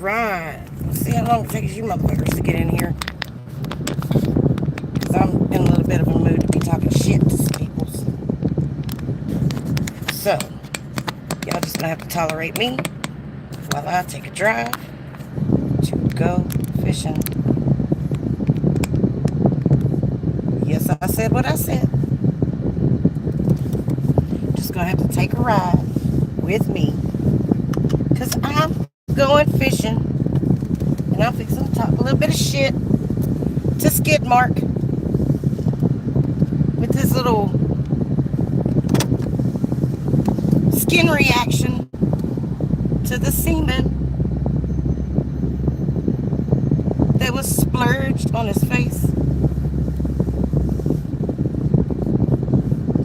right. We'll see how long it takes you motherfuckers to get in here. Because I'm in a little bit of a mood to be talking shit to some peoples. So, y'all just gonna have to tolerate me while I take a drive to go fishing. Yes, I said what I said. Just gonna have to take a ride with me. Because I'm going fishing. And I'm fixing to talk a little bit of shit to Skid Mark with his little skin reaction to the semen that was splurged on his face.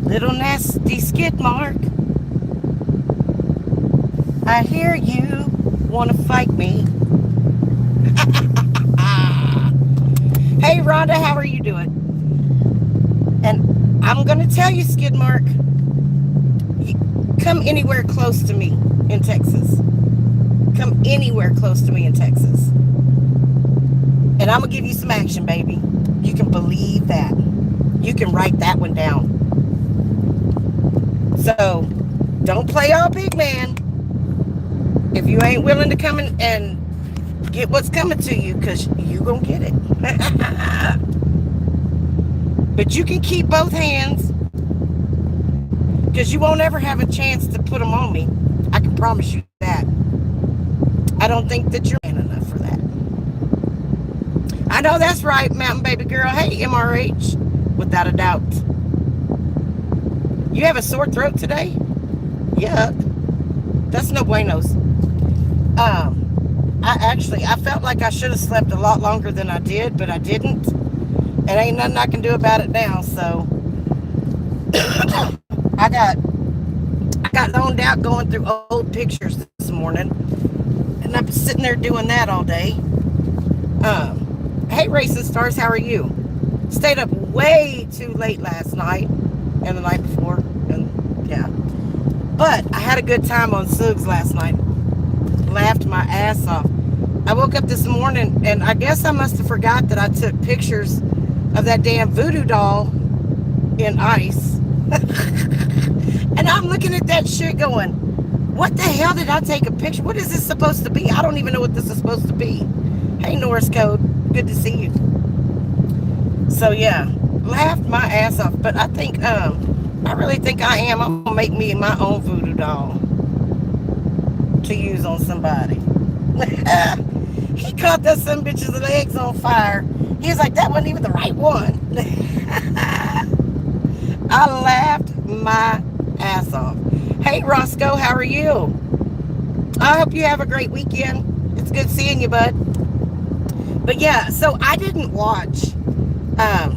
Little nasty Skid Mark, I hear you want to fight me. Hey Rhonda, how are you doing? And I'm gonna tell you, Skid Mark, you come anywhere close to me in Texas. Come anywhere close to me in Texas. And I'm gonna give you some action, baby. You can believe that. You can write that one down. So don't play all big man if you ain't willing to come in and get what's coming to you, because you gonna get it. But you can keep both hands, because you won't ever have a chance to put them on me. I can promise you that. I don't think that you're man enough for that. I know that's right, Mountain Baby Girl. Hey, MRH, without a doubt. You have a sore throat today? Yuck. That's no buenos. I felt like I should have slept a lot longer than I did, but I didn't. And ain't nothing I can do about it now, so I got zoned out going through old pictures this morning. And I've been sitting there doing that all day. Hey Racing Stars, how are you? Stayed up way too late last night and the night before, and yeah. But I had a good time on Sugs last night. Laughed my ass off. I woke up this morning and I guess I must have forgot that I took pictures of that damn voodoo doll in ice. And I'm looking at that shit going, what the hell did I take a picture? What is this supposed to be? I don't even know what this is supposed to be. Hey Norris Code, good to see you. So yeah, laughed my ass off. But I think I really think I'm gonna make me my own voodoo doll to use on somebody. He caught that some bitch's legs on fire. He was like, that wasn't even the right one. I laughed my ass off. Hey Roscoe, how are you? I hope you have a great weekend. It's good seeing you, bud. But yeah, so I didn't watch,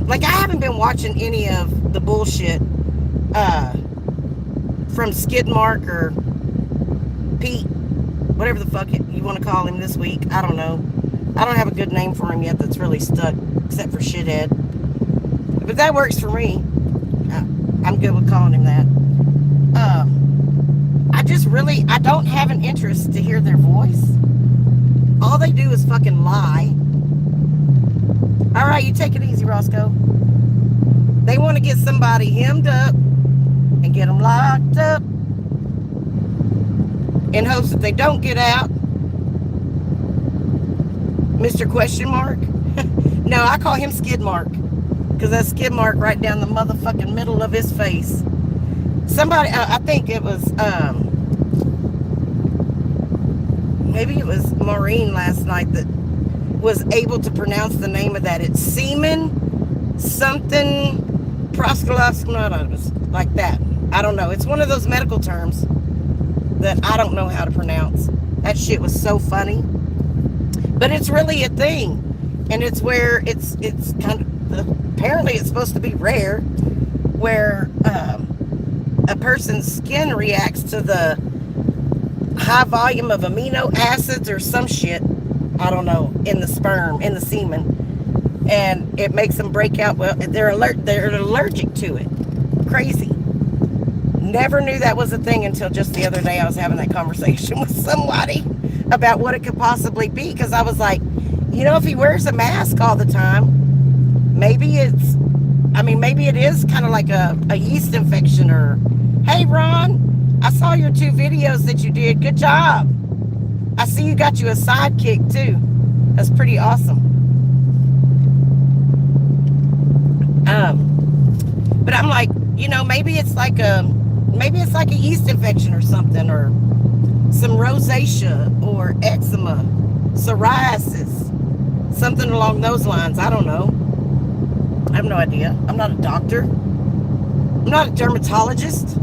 like I haven't been watching any of the bullshit from Skid Mark or Pete, whatever the fuck you want to call him this week. I don't know. I don't have a good name for him yet that's really stuck, except for Shithead. But that works for me. I'm good with calling him that. I don't have an interest to hear their voice. All they do is fucking lie. All right, you take it easy, Roscoe. They want to get somebody hemmed up and get them locked up in hopes that they don't get out. Mr. Question Mark? No, I call him Skid Mark, because that's Skid Mark right down the motherfucking middle of his face. Somebody, I think it was, maybe it was Maureen last night that was able to pronounce the name of that. It's semen something proskylostomus, like that. I don't know. It's one of those medical terms that I don't know how to pronounce. That shit was so funny. But it's really a thing. And it's where it's kind of, apparently it's supposed to be rare, where a person's skin reacts to the high volume of amino acids or some shit, I don't know, in the sperm, in the semen, and it makes them break out. Well, they're allergic to it. Crazy. Never knew that was a thing until just the other day. I was having that conversation with somebody about what it could possibly be, because I was like, if he wears a mask all the time, maybe it is kind of like a yeast infection. Or, hey, Ron, I saw your 2 videos that you did. Good job. I see you got you a sidekick too. That's pretty awesome. But I'm like, maybe it's like a yeast infection or something, or some rosacea or eczema, psoriasis, something along those lines. I don't know. I have no idea. I'm not a doctor. I'm not a dermatologist.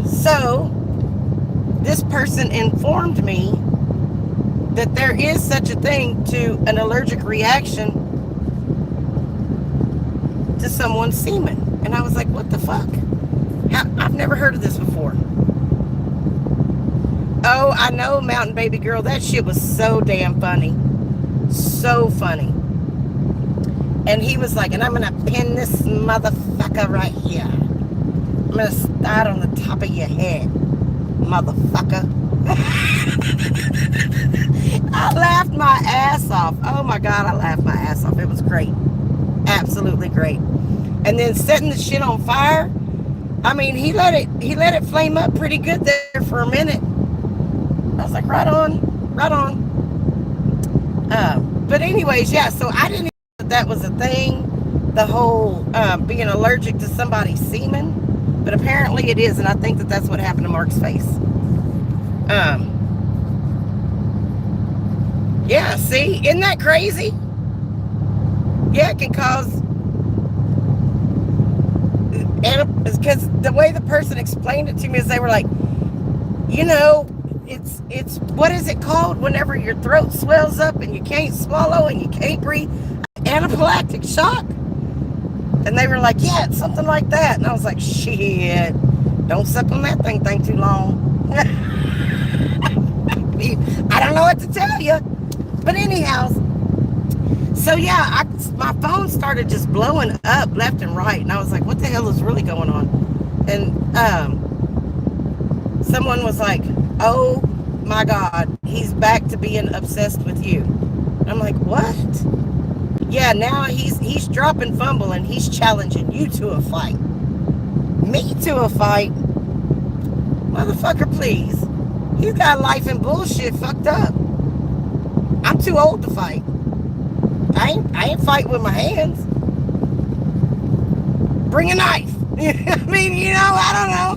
So this person informed me that there is such a thing to an allergic reaction to someone's semen. And I was like, what the fuck? I've never heard of this before. Oh, I know, Mountain Baby Girl. That shit was so damn funny. So funny. And he was like, and I'm going to pin this motherfucker right here. I'm going to start on the top of your head, motherfucker. I laughed my ass off. Oh my God, I laughed my ass off. It was great. Absolutely great. And then setting the shit on fire. I mean, he let it flame up pretty good there for a minute. I was like, right on, right on. But anyways, yeah, so I didn't know that was a thing, the whole being allergic to somebody's semen. But apparently it is, and I think that that's what happened to Mark's face. Yeah, see, isn't that crazy? Yeah, it can cause, and because the way the person explained it to me is they were like, it's what is it called whenever your throat swells up and you can't swallow and you can't breathe? Anaphylactic shock. And they were like, yeah, it's something like that. And I was like, shit, don't suck on that thing too long. I don't know what to tell you. But anyhow, so yeah, my phone started just blowing up left and right. And I was like, what the hell is really going on? And someone was like, oh my God, he's back to being obsessed with you. And I'm like, what? Yeah, now he's dropping fumble and he's challenging you to a fight. Me to a fight? Motherfucker, please. He's got life and bullshit fucked up. I'm too old to fight. I ain't fighting with my hands. Bring a knife. I mean, I don't know.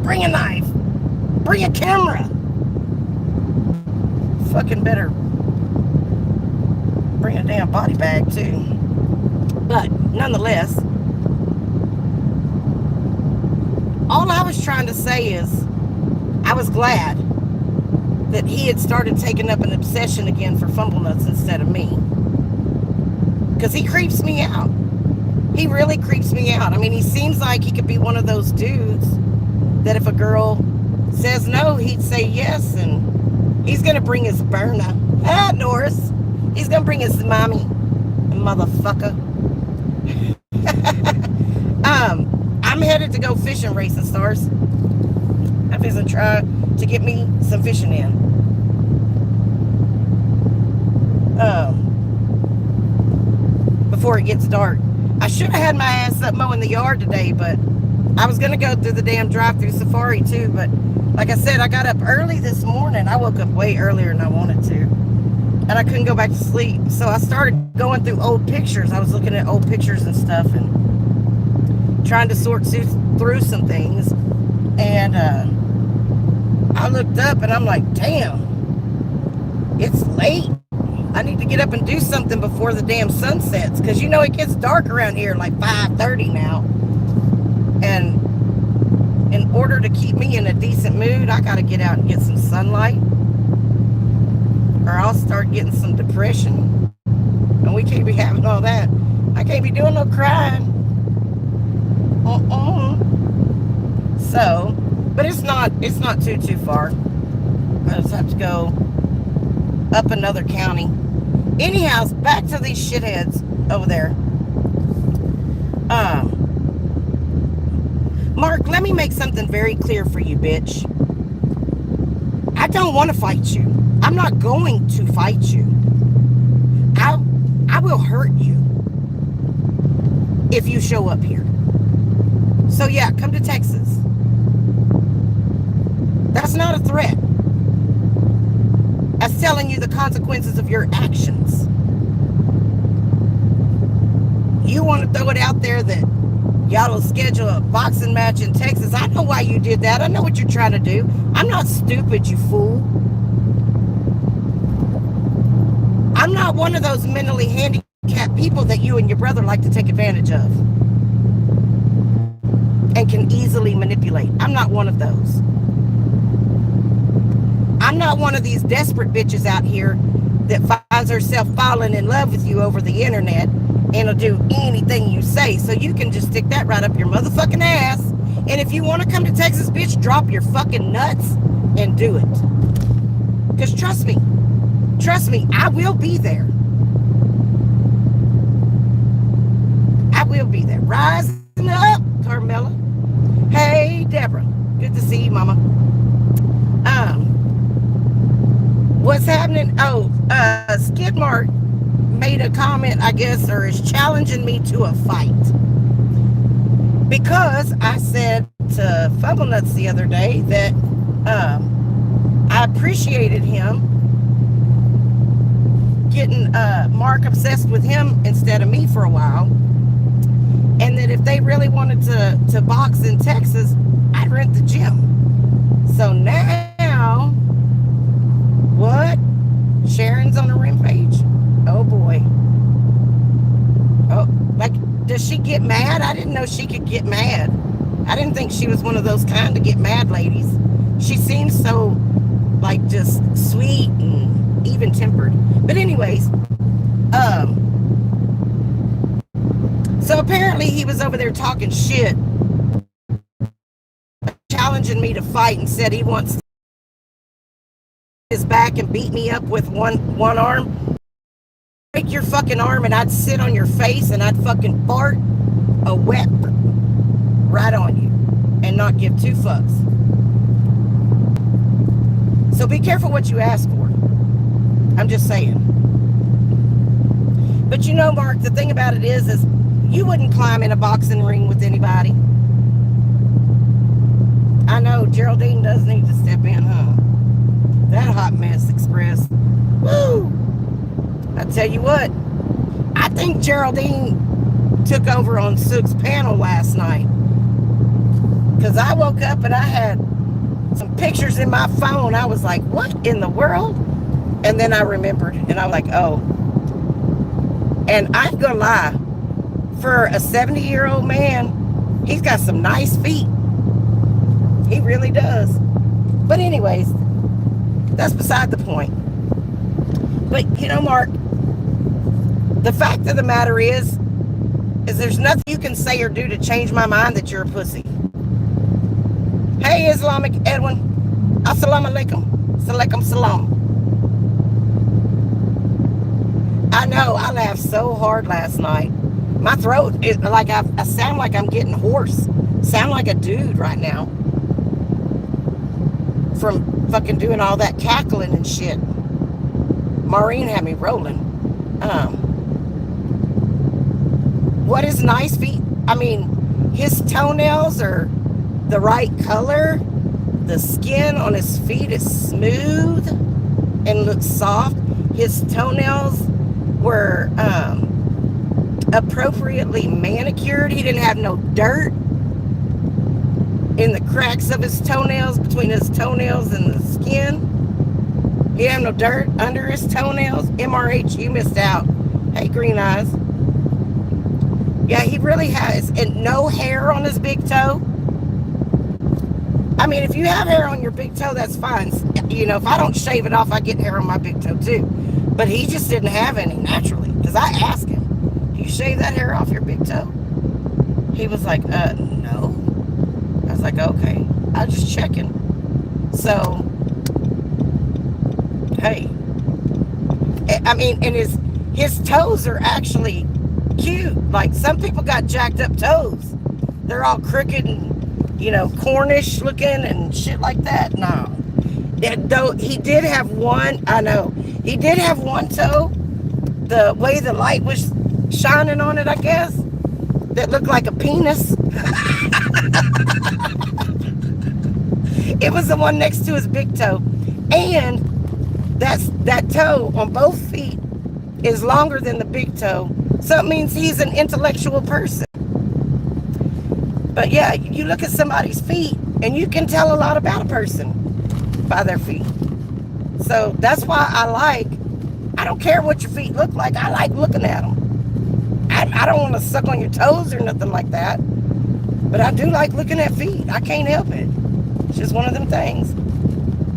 Bring a knife. Bring a camera. Fucking better bring a damn body bag too. But nonetheless, all I was trying to say is I was glad that he had started taking up an obsession again for fumble nuts instead of me. Because he creeps me out. He really creeps me out. I mean, he seems like he could be one of those dudes that if a girl says no, he'd say yes, and he's going to bring his burner. Norris. He's going to bring his mommy, motherfucker. I'm headed to go fishing, Racing Stars. I'm just going to try to get me some fishing in. Before it gets dark. I should have had my ass up mowing the yard today, but I was going to go through the damn drive-through safari too, but like I said, I got up early this morning. I woke up way earlier than I wanted to, and I couldn't go back to sleep. So I started going through old pictures. I was looking at old pictures and stuff and trying to sort through some things. And I looked up and I'm like, damn, it's late. I need to get up and do something before the damn sun sets, because it gets dark around here like 5:30 now. And in order to keep me in a decent mood, I got to get out and get some sunlight, or I'll start getting some depression. And we can't be having all that. I can't be doing no crying. So, but it's not too far. I just have to go up another county. Anyhow, back to these shitheads over there. Mark, let me make something very clear for you, bitch. I don't want to fight you. I'm not going to fight you. I, I will hurt you if you show up here. So yeah, come to Texas. That's not a threat. That's telling you the consequences of your actions. You want to throw it out there that y'all will schedule a boxing match in Texas. I know why you did that. I know what you're trying to do. I'm not stupid, you fool. I'm not one of those mentally handicapped people that you and your brother like to take advantage of and can easily manipulate. I'm not one of those. I'm not one of these desperate bitches out here that finds herself falling in love with you over the internet and will do anything you say. So you can just stick that right up your motherfucking ass. And if you want to come to Texas, bitch, drop your fucking nuts and do it. Because trust me, I will be there. I will be there. Rising up, Carmela. Hey, Deborah. Good to see you, mama. What's happening? Oh, Skidmark made a comment, I guess, or is challenging me to a fight. Because I said to Fumblenuts the other day that I appreciated him getting Mark obsessed with him instead of me for a while. And that if they really wanted to box in Texas, I'd rent the gym. So now, what? Sharon's on the rampage? Oh boy. Oh, like, does she get mad? I didn't know she could get mad. I didn't think she was one of those kind to get mad ladies. She seems so, like, just sweet and even-tempered. But anyways, so apparently he was over there talking shit, challenging me to fight, and said he wants his back and beat me up with one arm. Break your fucking arm and I'd sit on your face and I'd fucking fart a wet right on you and not give two fucks. So be careful what you ask for. I'm just saying. But you know, Mark, the thing about it is you wouldn't climb in a boxing ring with anybody. I know Geraldine does need to step in, huh? That hot mess express. Woo! I tell you what, I think Geraldine took over on Sook's panel last night. Because I woke up and I had some pictures in my phone. I was like, what in the world? And then I remembered and I was like, oh. And I ain't gonna lie, for a 70-year-old man, he's got some nice feet. He really does. But anyways, that's beside the point. But you know, Mark, the fact of the matter is there's nothing you can say or do to change my mind that you're a pussy. Hey, Islamic Edwin. Assalamu alaikum. Salaikum salam. I know, I laughed so hard last night. My throat is like, I sound like I'm getting hoarse. Sound like a dude right now. From fucking doing all that cackling and shit. Maureen had me rolling. What is nice feet? I mean, his toenails are the right color. The skin on his feet is smooth and looks soft. His toenails were appropriately manicured. He didn't have no dirt in the cracks of his toenails, between his toenails and the skin. He didn't have no dirt under his toenails. MRH, you missed out. Hey, Green Eyes. Yeah, he really has. And no hair on his big toe. I mean, if you have hair on your big toe, that's fine. You know, if I don't shave it off, I get hair on my big toe too. But he just didn't have any naturally. Because I asked him, do you shave that hair off your big toe? He was like, no. I was like, okay, I was just checking. So, hey. I mean, and his toes are actually cute. Like, some people got jacked up toes. They're all crooked and Cornish looking and shit like that. No. Though he did have one, I know, he did have one toe, the way the light was shining on it, I guess, that looked like a penis. It was the one next to his big toe. And that toe on both feet is longer than the big toe. So it means he's an intellectual person. But yeah, you look at somebody's feet and you can tell a lot about a person by their feet. So that's why I don't care what your feet look like. I like looking at them. I don't want to suck on your toes or nothing like that. But I do like looking at feet. I can't help it. It's just one of them things.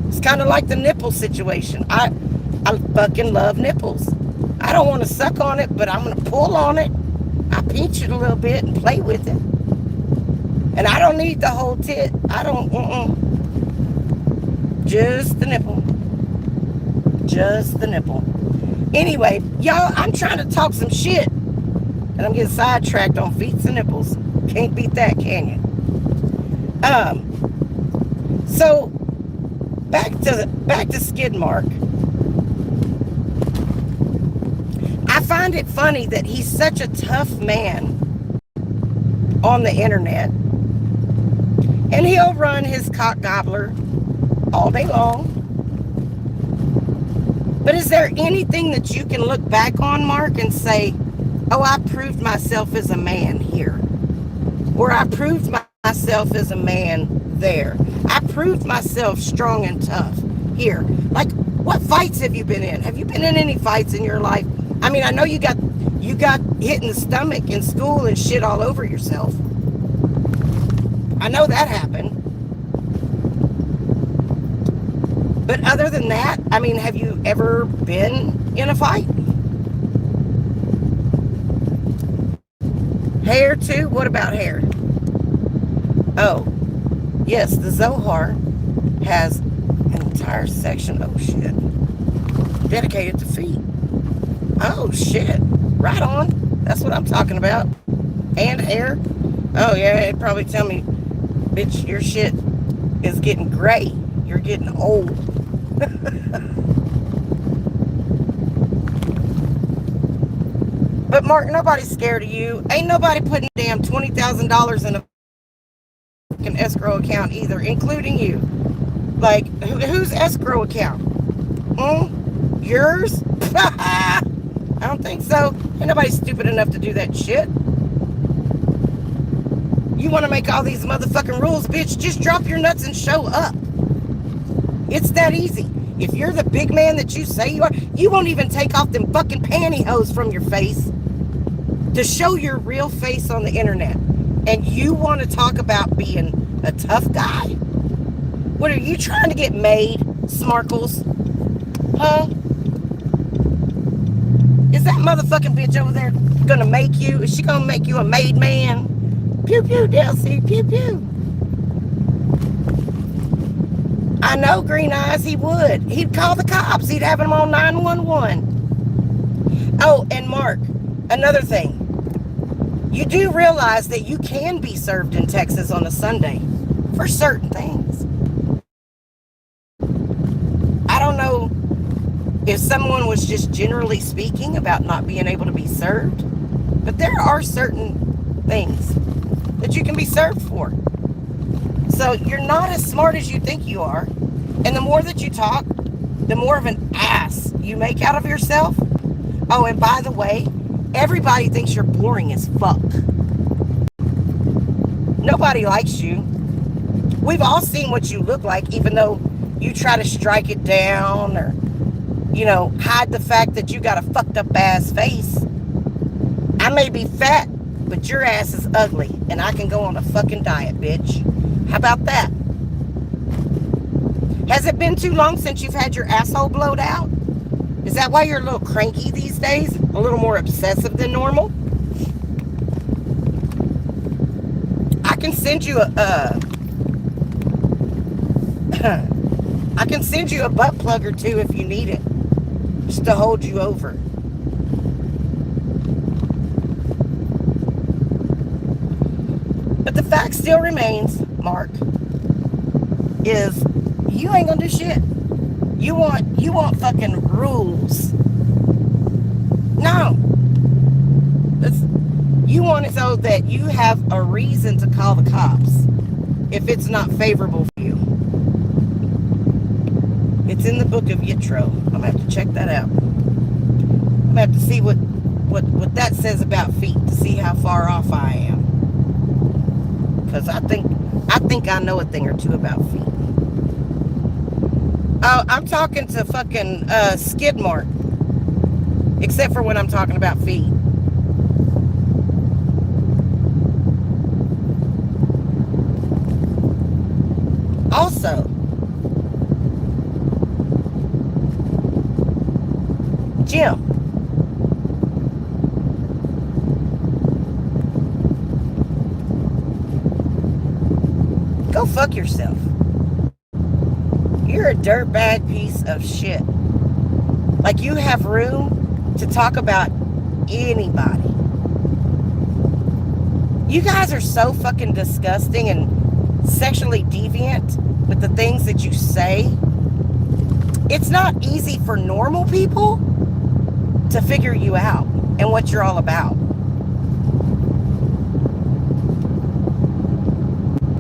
It's kind of like the nipple situation. I fucking love nipples. I don't want to suck on it, but I'm going to pull on it. I pinch it a little bit and play with it. And I don't need the whole tit. I don't, Just the nipple. Just the nipple. Anyway, y'all, I'm trying to talk some shit. And I'm getting sidetracked on feet and nipples. Can't beat that, can you? So, back to Skid Mark. I find it funny that he's such a tough man on the internet. And he'll run his cock gobbler all day long. But is there anything that you can look back on, Mark, and say, oh, I proved myself as a man here? Or I proved myself as a man there. I proved myself strong and tough here. Like, what fights have you been in? Have you been in any fights in your life? I mean, I know you got hit in the stomach in school and shit all over yourself. I know that happened. But other than that, I mean, have you ever been in a fight? Hair too? What about hair? Oh, yes, the Zohar has an entire section, oh shit, dedicated to feet. Oh shit, right on. That's what I'm talking about. And hair. Oh yeah, it'd probably tell me, bitch, your shit is getting gray. You're getting old. But Mark, nobody's scared of you. Ain't nobody putting damn $20,000 in a fucking escrow account either, including you. Like, whose escrow account? Yours? I don't think so. Ain't nobody stupid enough to do that shit. You want to make all these motherfucking rules, bitch? Just drop your nuts and show up. It's that easy. If you're the big man that you say you are, you won't even take off them fucking pantyhose from your face to show your real face on the internet. And you want to talk about being a tough guy? What are you trying to get made, Smarkles? Huh? Is that motherfucking bitch over there gonna make you? Is she gonna make you a made man? Pew pew, Delcy, pew pew. I know, Green Eyes, he would. He'd call the cops. He'd have them on 911. Oh, and Mark, another thing. You do realize that you can be served in Texas on a Sunday for certain things. I don't know if someone was just generally speaking about not being able to be served, but there are certain things that you can be served for. So you're not as smart as you think you are. And the more that you talk, the more of an ass you make out of yourself. Oh, and by the way, everybody thinks you're boring as fuck. Nobody likes you. We've all seen what you look like, even though you try to strike it down or, hide the fact that you got a fucked up ass face. I may be fat, but your ass is ugly, and I can go on a fucking diet, bitch. How about that? Has it been too long since you've had your asshole blowed out? Is that why you're a little cranky these days? A little more obsessive than normal? I can send you I can send you a butt plug or two if you need it, just to hold you over. But the fact still remains, mark is you ain't gonna do shit. You want fucking rules. No. It's, you want it so that you have a reason to call the cops if it's not favorable for you. It's in the book of Yitro. I'm gonna have to check that out. I'm gonna have to see what that says about feet to see how far off I am. Because I think I know a thing or two about feet. I'm talking to fucking skid mark. Except for when I'm talking about feet. Also, Jim. Go fuck yourself. You're a dirtbag piece of shit. Like you have room to talk about anybody. You guys are so fucking disgusting and sexually deviant with the things that you say. It's not easy for normal people to figure you out and what you're all about.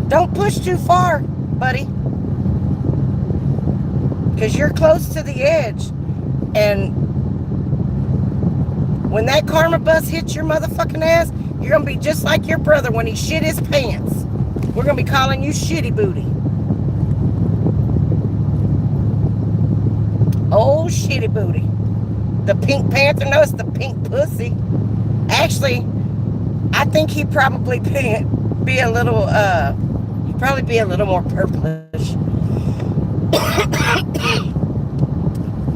Don't push too far, buddy. Because you're close to the edge. And when that karma bus hits your motherfucking ass, you're going to be just like your brother when he shit his pants. We're going to be calling you shitty booty. Oh, shitty booty. The Pink Panther, no, it's the pink pussy. Actually, I think he'd probably be a little, he'd probably be a little more purplish.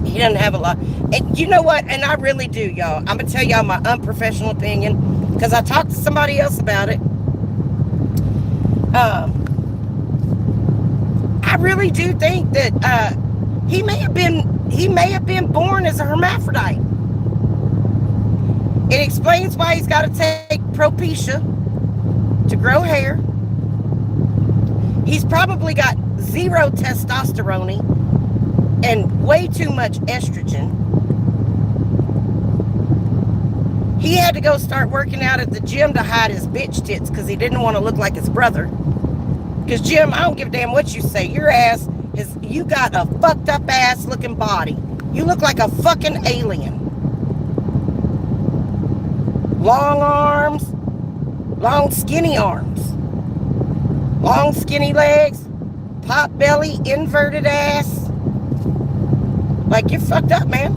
He doesn't have a lot. And you know what? And I really do, y'all. I'm going to tell y'all my unprofessional opinion because I talked to somebody else about it. I really do think that he may have been born as a hermaphrodite. It explains why he's got to take Propecia to grow hair. He's probably got zero testosterone and way too much estrogen. He had to go start working out at the gym to hide his bitch tits because he didn't want to look like his brother. Because Jim, I don't give a damn what you say. Your ass you got a fucked up ass looking body. You look like a fucking alien. Long arms, long skinny arms, long skinny legs, pot belly, inverted ass. Like you're fucked up, man.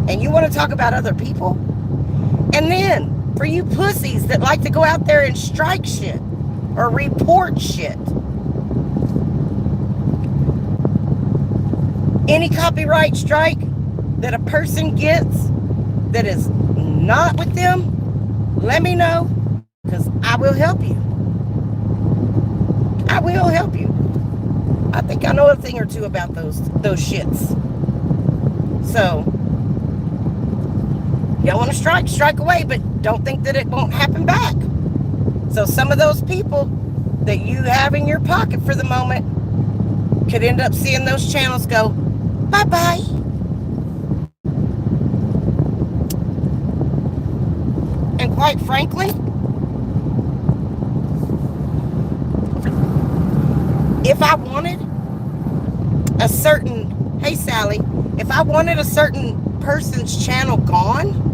And you want to talk about other people? And then for you pussies that like to go out there and strike shit or report shit. Any copyright strike that a person gets that is not with them, let me know because I will help you. I will help you. I think I know a thing or two about those shits. So, y'all want to strike away, but don't think that it won't happen back. So some of those people that you have in your pocket for the moment could end up seeing those channels go, bye-bye. And quite frankly, if I wanted a certain, hey Sally, if I wanted a certain person's channel gone,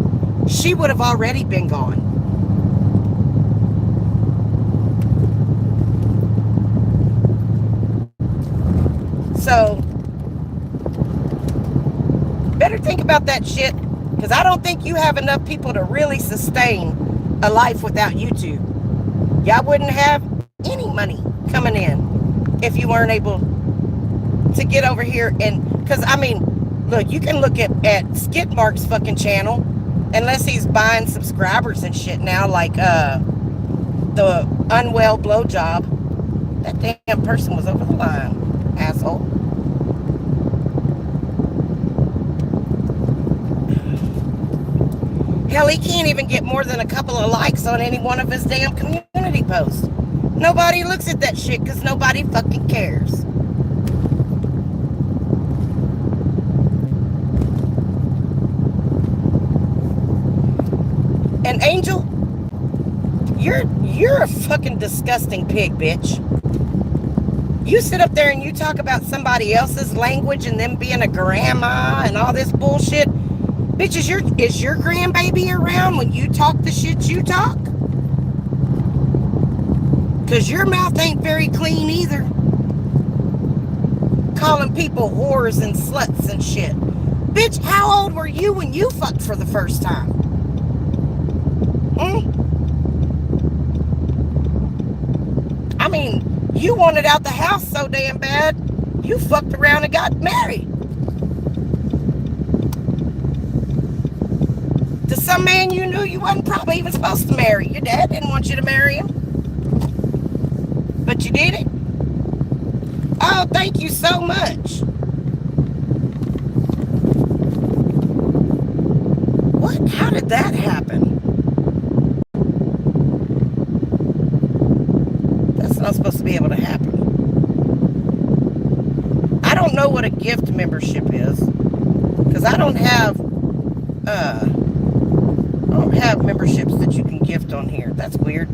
she would have already been gone. So, better think about that shit, because I don't think you have enough people to really sustain a life without YouTube. Y'all wouldn't have any money coming in if you weren't able to get over here and, because I mean, look, you can look at Skid Mark's fucking channel, unless he's buying subscribers and shit now, like the unwell blowjob. That damn person was over the line, asshole. Hell, he can't even get more than a couple of likes on any one of his damn community posts. Nobody looks at that shit because nobody fucking cares. And Angel, you're a fucking disgusting pig, bitch. You sit up there and you talk about somebody else's language and them being a grandma and all this bullshit. Bitch, is your grandbaby around when you talk the shit you talk? Because your mouth ain't very clean either. Calling people whores and sluts and shit. Bitch, how old were you when you fucked for the first time? I mean, you wanted out the house so damn bad, you fucked around and got married. To some man you knew you wasn't probably even supposed to marry. Your dad didn't want you to marry him. But you did it. Oh, thank you so much. What? How did that happen? That's not supposed to be able to happen. I don't know what a gift membership is, because I don't have memberships that you can gift on here. That's weird.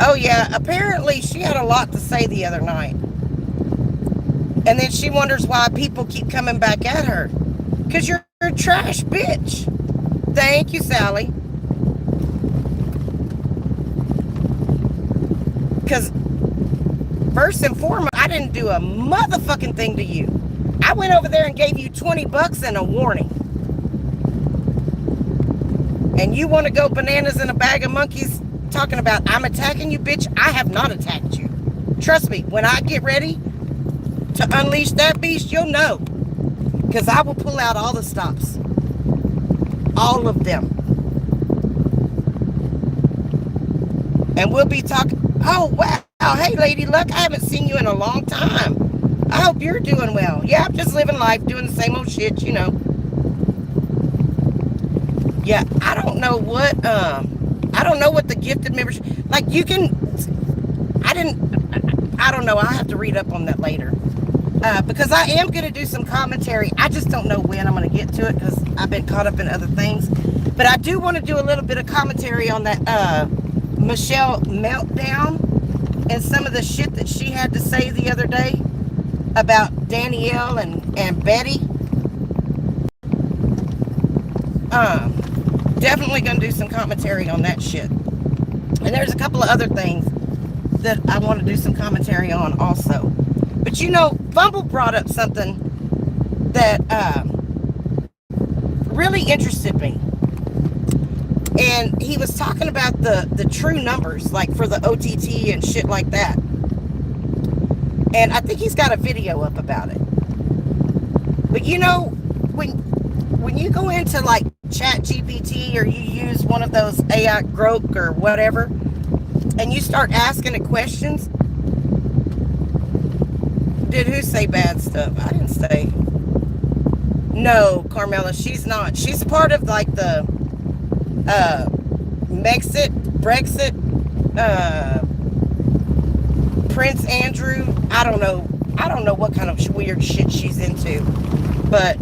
Oh yeah, apparently she had a lot to say the other night. And then she wonders why people keep coming back at her. Because you're a trash bitch. Thank you, Sally. Because first and foremost, I didn't do a motherfucking thing to you. I went over there and gave you $20 and a warning. And you want to go bananas in a bag of monkeys talking about I'm attacking you, bitch? I have not attacked you. Trust me, when I get ready to unleash that beast, you'll know. Because I will pull out all the stops. All of them. And we'll be talking. Oh, wow. Hey, Lady Luck, I haven't seen you in a long time. I hope you're doing well. Yeah, I'm just living life, doing the same old shit, you know. Yeah, I don't know what the gifted membership, like you can, I don't know. I'll have to read up on that later. Because I am going to do some commentary. I just don't know when I'm going to get to it because I've been caught up in other things. But I do want to do a little bit of commentary on that Michelle meltdown and some of the shit that she had to say the other day about Danielle and Betty. Definitely going to do some commentary on that shit. And there's a couple of other things that I want to do some commentary on also. But you know, Fumble brought up something that really interested me. And he was talking about the true numbers, like for the OTT and shit like that. And I think he's got a video up about it. But you know, when you go into like Chat GPT or you use one of those AI Grok or whatever, and you start asking it questions. Did who say bad stuff? I didn't say. No, Carmela, she's not. She's part of like the Brexit, Prince Andrew. I don't know what kind of weird shit she's into, but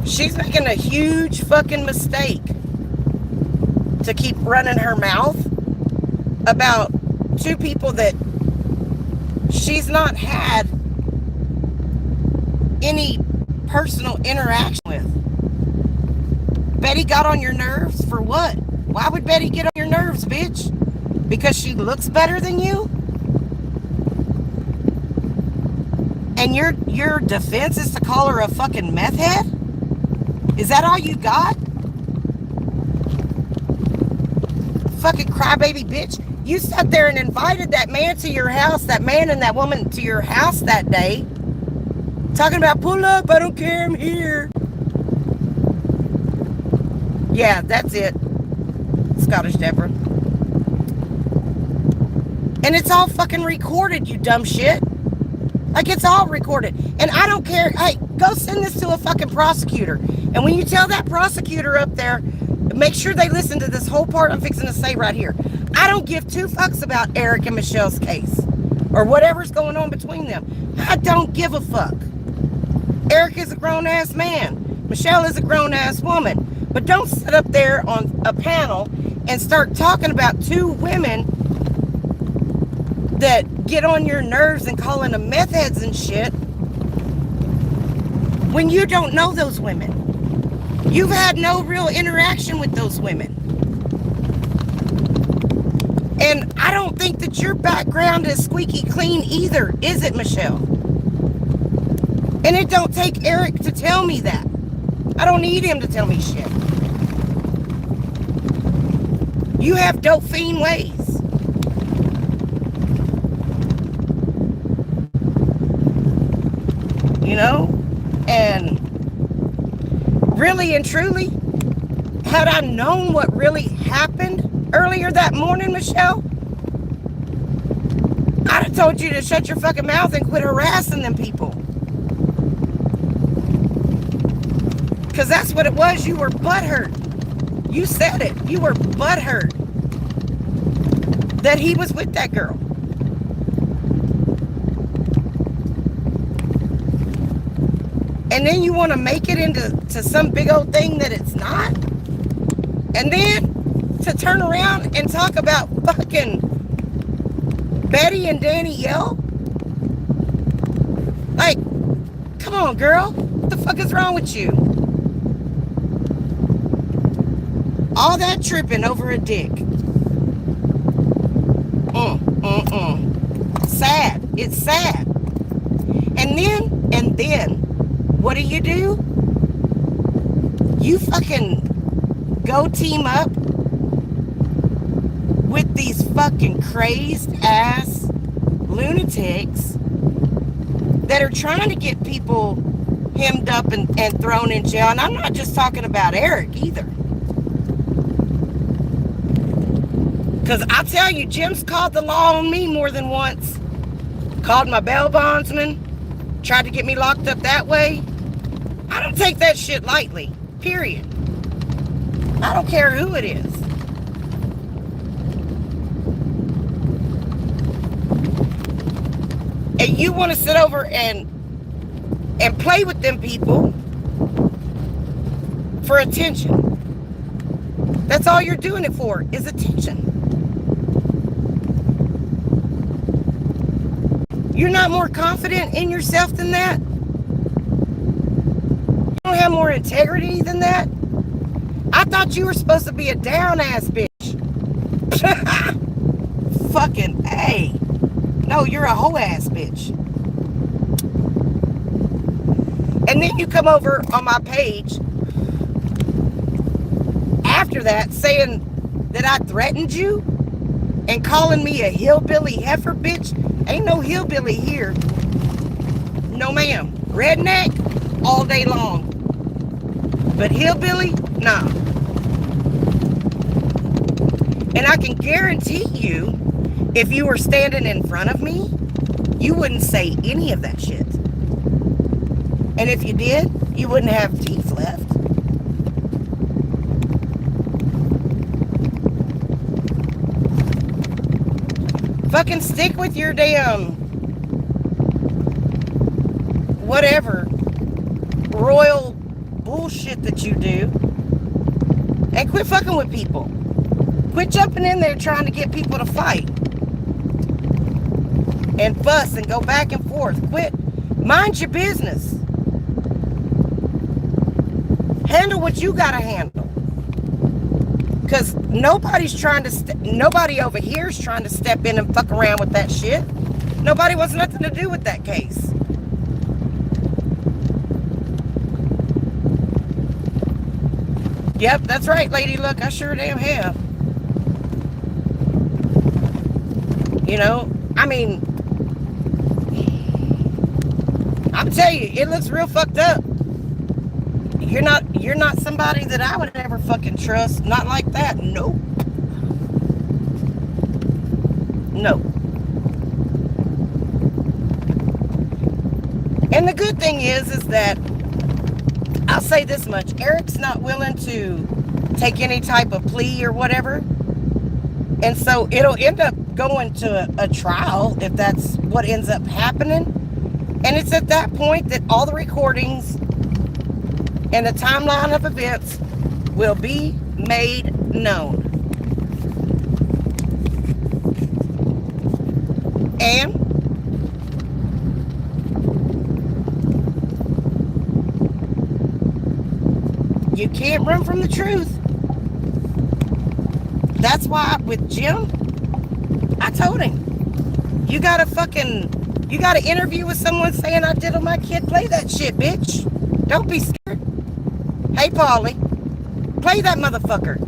she's making a huge fucking mistake to keep running her mouth about two people that she's not had any personal interaction with. Betty got on your nerves for what? Why would Betty get on your nerves, bitch? Because she looks better than you? And your defense is to call her a fucking meth head? Is that all you got? Fucking crybaby bitch. You sat there and invited that man to your house, that man and that woman to your house that day. Talking about, pull up, I don't care, I'm here. Yeah, that's it. Scottish Deborah. And it's all fucking recorded, you dumb shit. Like, it's all recorded. And I don't care. Hey, go send this to a fucking prosecutor. And when you tell that prosecutor up there Make sure they listen to this whole part I'm fixing to say right here. I don't give two fucks about Eric and Michelle's case or whatever's going on between them. I don't give a fuck. Eric is a grown-ass man. Michelle is a grown-ass woman. But don't sit up there on a panel and start talking about two women that get on your nerves and calling them meth heads and shit when you don't know those women. You've had no real interaction with those women. And I don't think that your background is squeaky clean either, is it, Michelle? And it don't take Eric to tell me that. I don't need him to tell me shit. You have dope fiend ways. You know? And really and truly, had I known what really happened earlier that morning, Michelle, I'd have told you to shut your fucking mouth and quit harassing them people. Because that's what it was. You were butthurt. You said it. You were butthurt that he was with that girl. And then you want to make it into some big old thing that it's not. And then to turn around and talk about fucking Betty and Danielle. Like, come on, girl. What the fuck is wrong with you? All that tripping over a dick. Sad. It's sad. And then, what do? You fucking go team up with these fucking crazed ass lunatics that are trying to get people hemmed up and thrown in jail. And I'm not just talking about Eric either. Because I'll tell you, Jim's called the law on me more than once. Called my bail bondsman. Tried to get me locked up that way. I don't take that shit lightly. Period. I don't care who it is. And you want to sit over and play with them people for attention. That's all you're doing it for, is attention. You're not more confident in yourself than that? You don't have more integrity than that? I thought you were supposed to be a down-ass bitch. Fucking A. No, you're a hoe-ass bitch. And then you come over on my page after that saying that I threatened you and calling me a hillbilly heifer bitch. Ain't no hillbilly here. No ma'am. Redneck all day long. But hillbilly, nah. And I can guarantee you, if you were standing in front of me, you wouldn't say any of that shit. And if you did, you wouldn't have teeth left. Fucking stick with your damn whatever royal bullshit that you do and quit fucking with people. Quit jumping in there trying to get people to fight and fuss and go back and forth. Quit. Mind your business. Handle what you gotta handle. Because nobody over here is trying to step in and fuck around with that shit. Nobody wants nothing to do with that case. Yep, that's right, lady. Look, I sure damn have. You know, I mean, I'm telling you, it looks real fucked up. You're not somebody that I would ever fucking trust. Not like that. Nope. No. And the good thing is that I'll say this much. Eric's not willing to take any type of plea or whatever. And so it'll end up going to a trial if that's what ends up happening. And it's at that point that all the recordings and the timeline of events will be made known. And you can't run from the truth. That's why with Jim, I told him, you got to interview with someone saying I diddled my kid. Play that shit, bitch. Don't be scared. Hey, Paulie, play that motherfucker.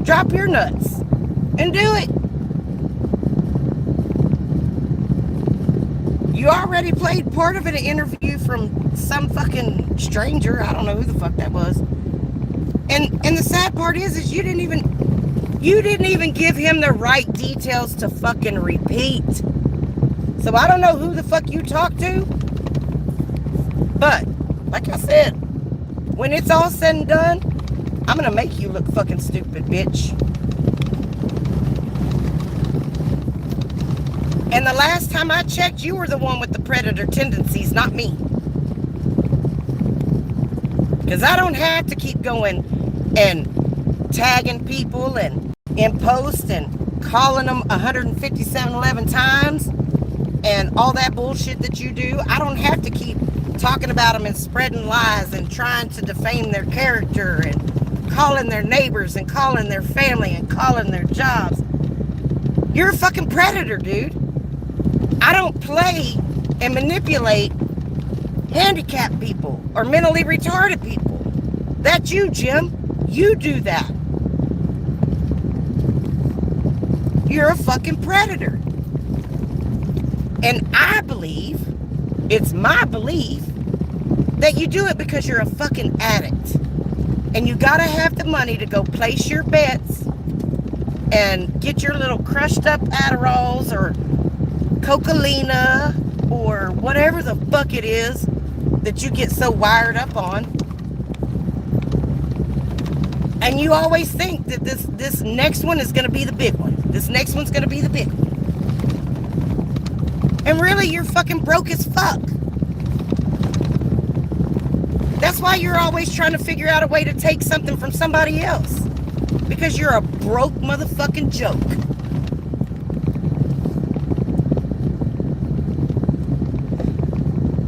Drop your nuts and do it. You already played part of an interview from some fucking stranger. I don't know who the fuck that was. And the sad part is you didn't even give him the right details to fucking repeat. So I don't know who the fuck you talked to. But like I said, when it's all said and done, I'm gonna make you look fucking stupid, bitch. And the last time I checked, you were the one with the predator tendencies, not me. Because I don't have to keep going and tagging people and in post and calling them 157 times and all that bullshit that you do. I don't have to keep talking about them and spreading lies and trying to defame their character and calling their neighbors and calling their family and calling their jobs. You're a fucking predator, dude. I don't play and manipulate handicapped people or mentally retarded people. That's you, Jim. You do that. You're a fucking predator. And I believe, it's my belief, that you do it because you're a fucking addict. And you gotta have the money to go place your bets and get your little crushed up Adderalls or Coca-Cola or whatever the fuck it is that you get so wired up on. And you always think that this next one is going to be the big one. This next one's going to be the big one. And really, you're fucking broke as fuck. That's why you're always trying to figure out a way to take something from somebody else. Because you're a broke motherfucking joke.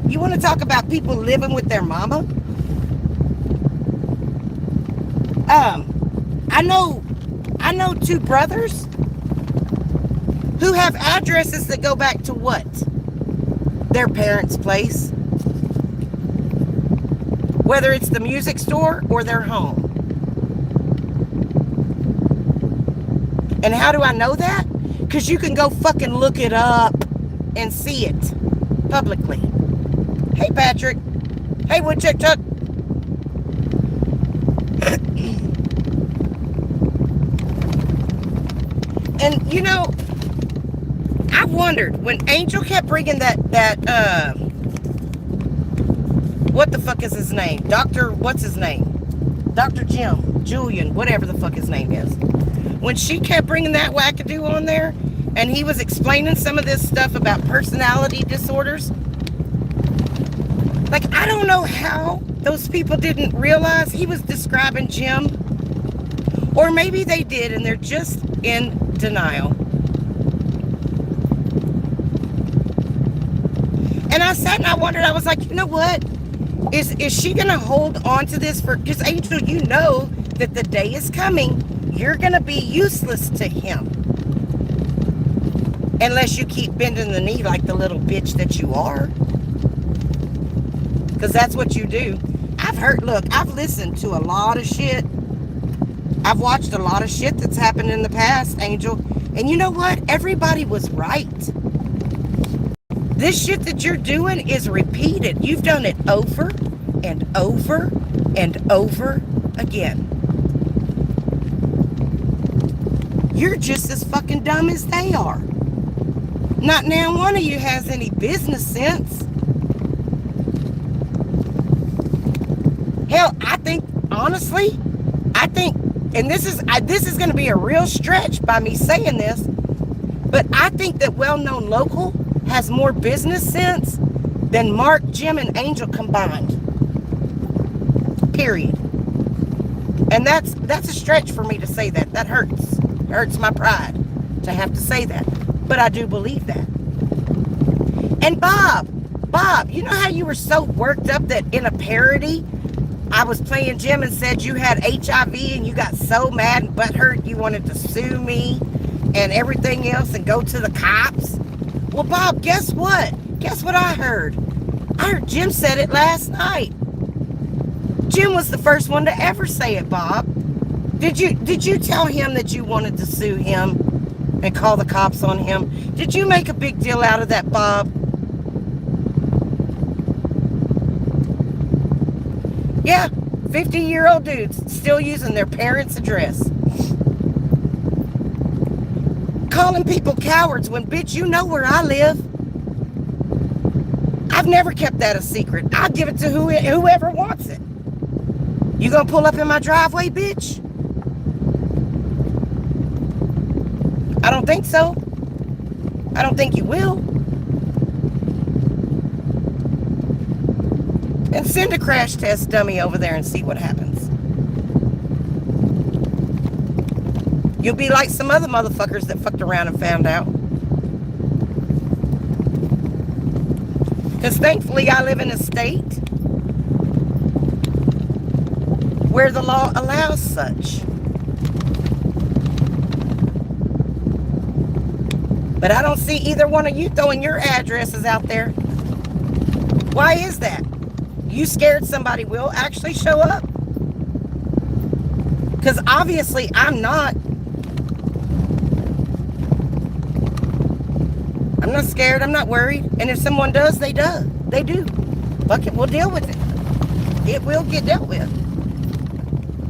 You want to talk about people living with their mama? I know two brothers who have addresses that go back to what? Their parents' place. Whether it's the music store or their home. And how do I know that? Because you can go fucking look it up and see it publicly. Hey, Patrick. Hey, Woodchuck Chuck. And, you know, I wondered, when Angel kept bringing that what the fuck is his name? What's his name? Dr. Julian, whatever the fuck his name is. When she kept bringing that wackadoo on there, and he was explaining some of this stuff about personality disorders, like, I don't know how those people didn't realize he was describing Jim. Or maybe they did, and they're just in denial. And I sat and I wondered, I was like, you know what? Is she going to hold on to this for, because Angel, you know that the day is coming, you're going to be useless to him. Unless you keep bending the knee like the little bitch that you are. Because that's what you do. I've listened to a lot of shit. I've watched a lot of shit that's happened in the past, Angel. And you know what? Everybody was right. This shit that you're doing is repeated. You've done it over and over and over again. You're just as fucking dumb as they are. Not now one of you has any business sense. Hell, honestly, I think and this is going to be a real stretch by me saying this, but I think that Well-Known Local has more business sense than Mark, Jim, and Angel combined. Period. And that's a stretch for me to say that. That hurts. It hurts my pride to have to say that. But I do believe that. And Bob, you know how you were so worked up that in a parody, I was playing Jim and said you had HIV and you got so mad and butthurt you wanted to sue me and everything else and go to the cops? Well, Bob, guess what? Guess what I heard? I heard Jim said it last night. Jim was the first one to ever say it, Bob. Did you tell him that you wanted to sue him and call the cops on him? Did you make a big deal out of that, Bob? Yeah, 50-year-old dudes still using their parents' address. Calling people cowards when, bitch, you know where I live. I've never kept that a secret. I'll give it to whoever wants it. You gonna pull up in my driveway, bitch? I don't think so. I don't think you will. And send a crash test dummy over there and see what happens. You'll be like some other motherfuckers that fucked around and found out. Because thankfully I live in a state where the law allows such. But I don't see either one of you throwing your addresses out there. Why is that? You scared somebody will actually show up? Because obviously I'm not. I'm not scared. I'm not worried. And if someone does, they do. They do. Fuck it, we'll deal with it. It will get dealt with.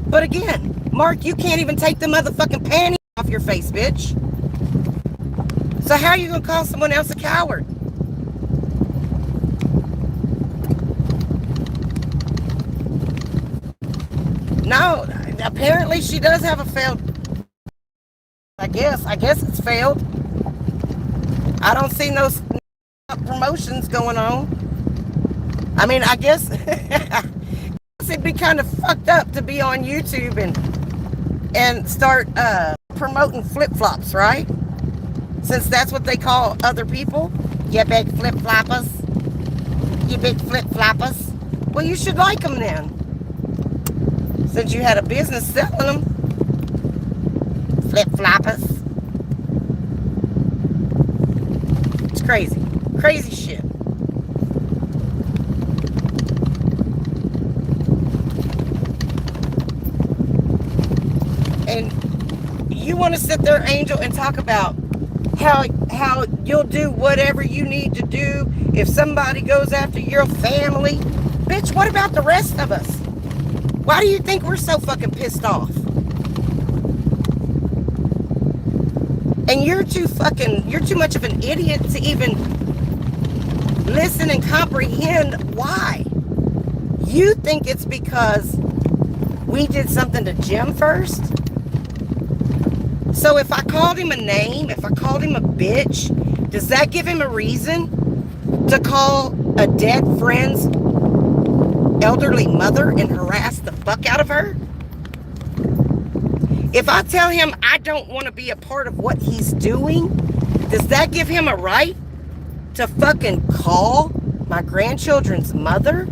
But again, Mark, you can't even take the motherfucking panties off your face, bitch. So how are you going to call someone else a coward? No, apparently she does have a failed. I guess it's failed. I don't see no promotions going on. I mean, I guess it'd be kind of fucked up to be on YouTube and start promoting flip-flops, right? Since that's what they call other people. You big flip-floppers. You big flip-floppers. Well, you should like them then. Since you had a business selling them. Flip-floppers. It's crazy. Crazy shit. And you want to sit there, Angel, and talk about how you'll do whatever you need to do if somebody goes after your family. Bitch, what about the rest of us? Why do you think we're so fucking pissed off? And you're too much of an idiot to even listen and comprehend why. You think it's because we did something to Jim first? So if I called him a name, if I called him a bitch, does that give him a reason to call a dead friend's elderly mother and harass the fuck out of her? If I tell him I don't want to be a part of what he's doing, does that give him a right to fucking call my grandchildren's mother?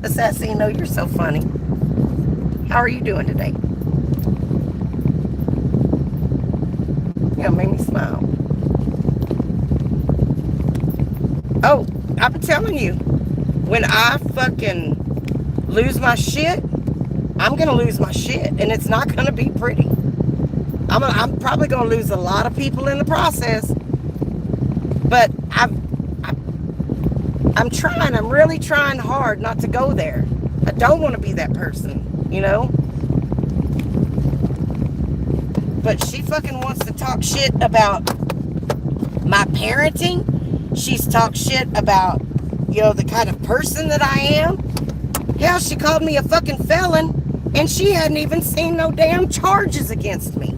Assassino, you're so funny. How are you doing today? You know, make me smile. Oh, I'm telling you, when I fucking lose my shit, I'm gonna lose my shit, and it's not gonna be pretty. I'm probably gonna lose a lot of people in the process, but I'm trying. I'm really trying hard not to go there. I don't want to be that person. You know? But she fucking wants to talk shit about my parenting. She's talked shit about, you know, the kind of person that I am. Hell, she called me a fucking felon, and she hadn't even seen no damn charges against me.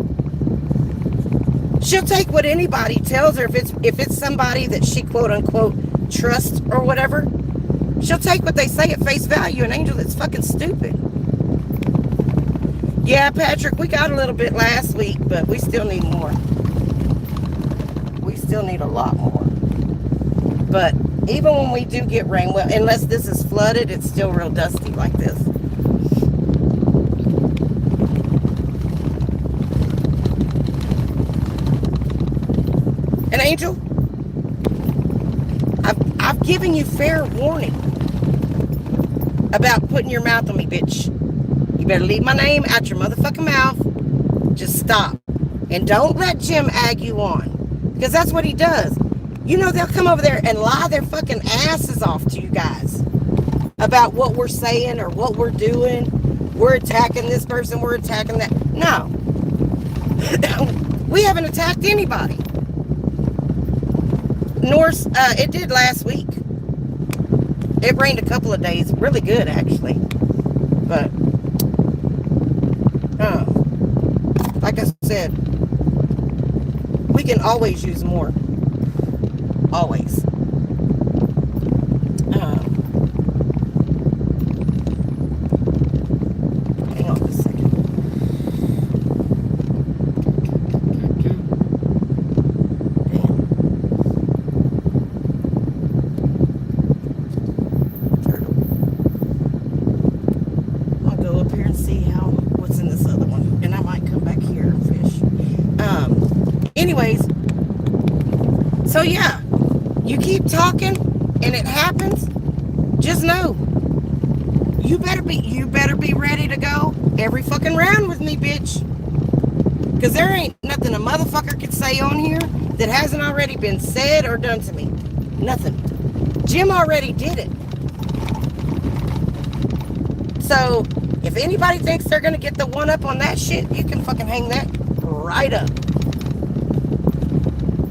She'll take what anybody tells her if it's somebody that she quote unquote trusts or whatever. She'll take what they say at face value. An angel that's fucking stupid. Yeah, Patrick, we got a little bit last week, but we still need more. We still need a lot more. But even when we do get rain, well, unless this is flooded, it's still real dusty like this. And Angel, I've given you fair warning about putting your mouth on me, bitch. You better leave my name out your motherfucking mouth. Just stop. And don't let Jim ag you on. Because that's what he does. You know, they'll come over there and lie their fucking asses off to you guys about what we're saying or what we're doing. We're attacking this person, we're attacking that. No. We haven't attacked anybody. Nor, it did last week. It rained a couple of days. Really good, actually. But, like I said, we can always use more. Always. Hang on a second. Damn. Turtle. I'll go up here and see what's in this other one. And I might come back here and fish. Anyways. So yeah. You keep talking and it happens, just know you better be ready to go every fucking round with me, bitch. Cause there ain't nothing a motherfucker could say on here that hasn't already been said or done to me. Nothing. Jim already did it. So if anybody thinks they're gonna get the one up on that shit, you can fucking hang that right up.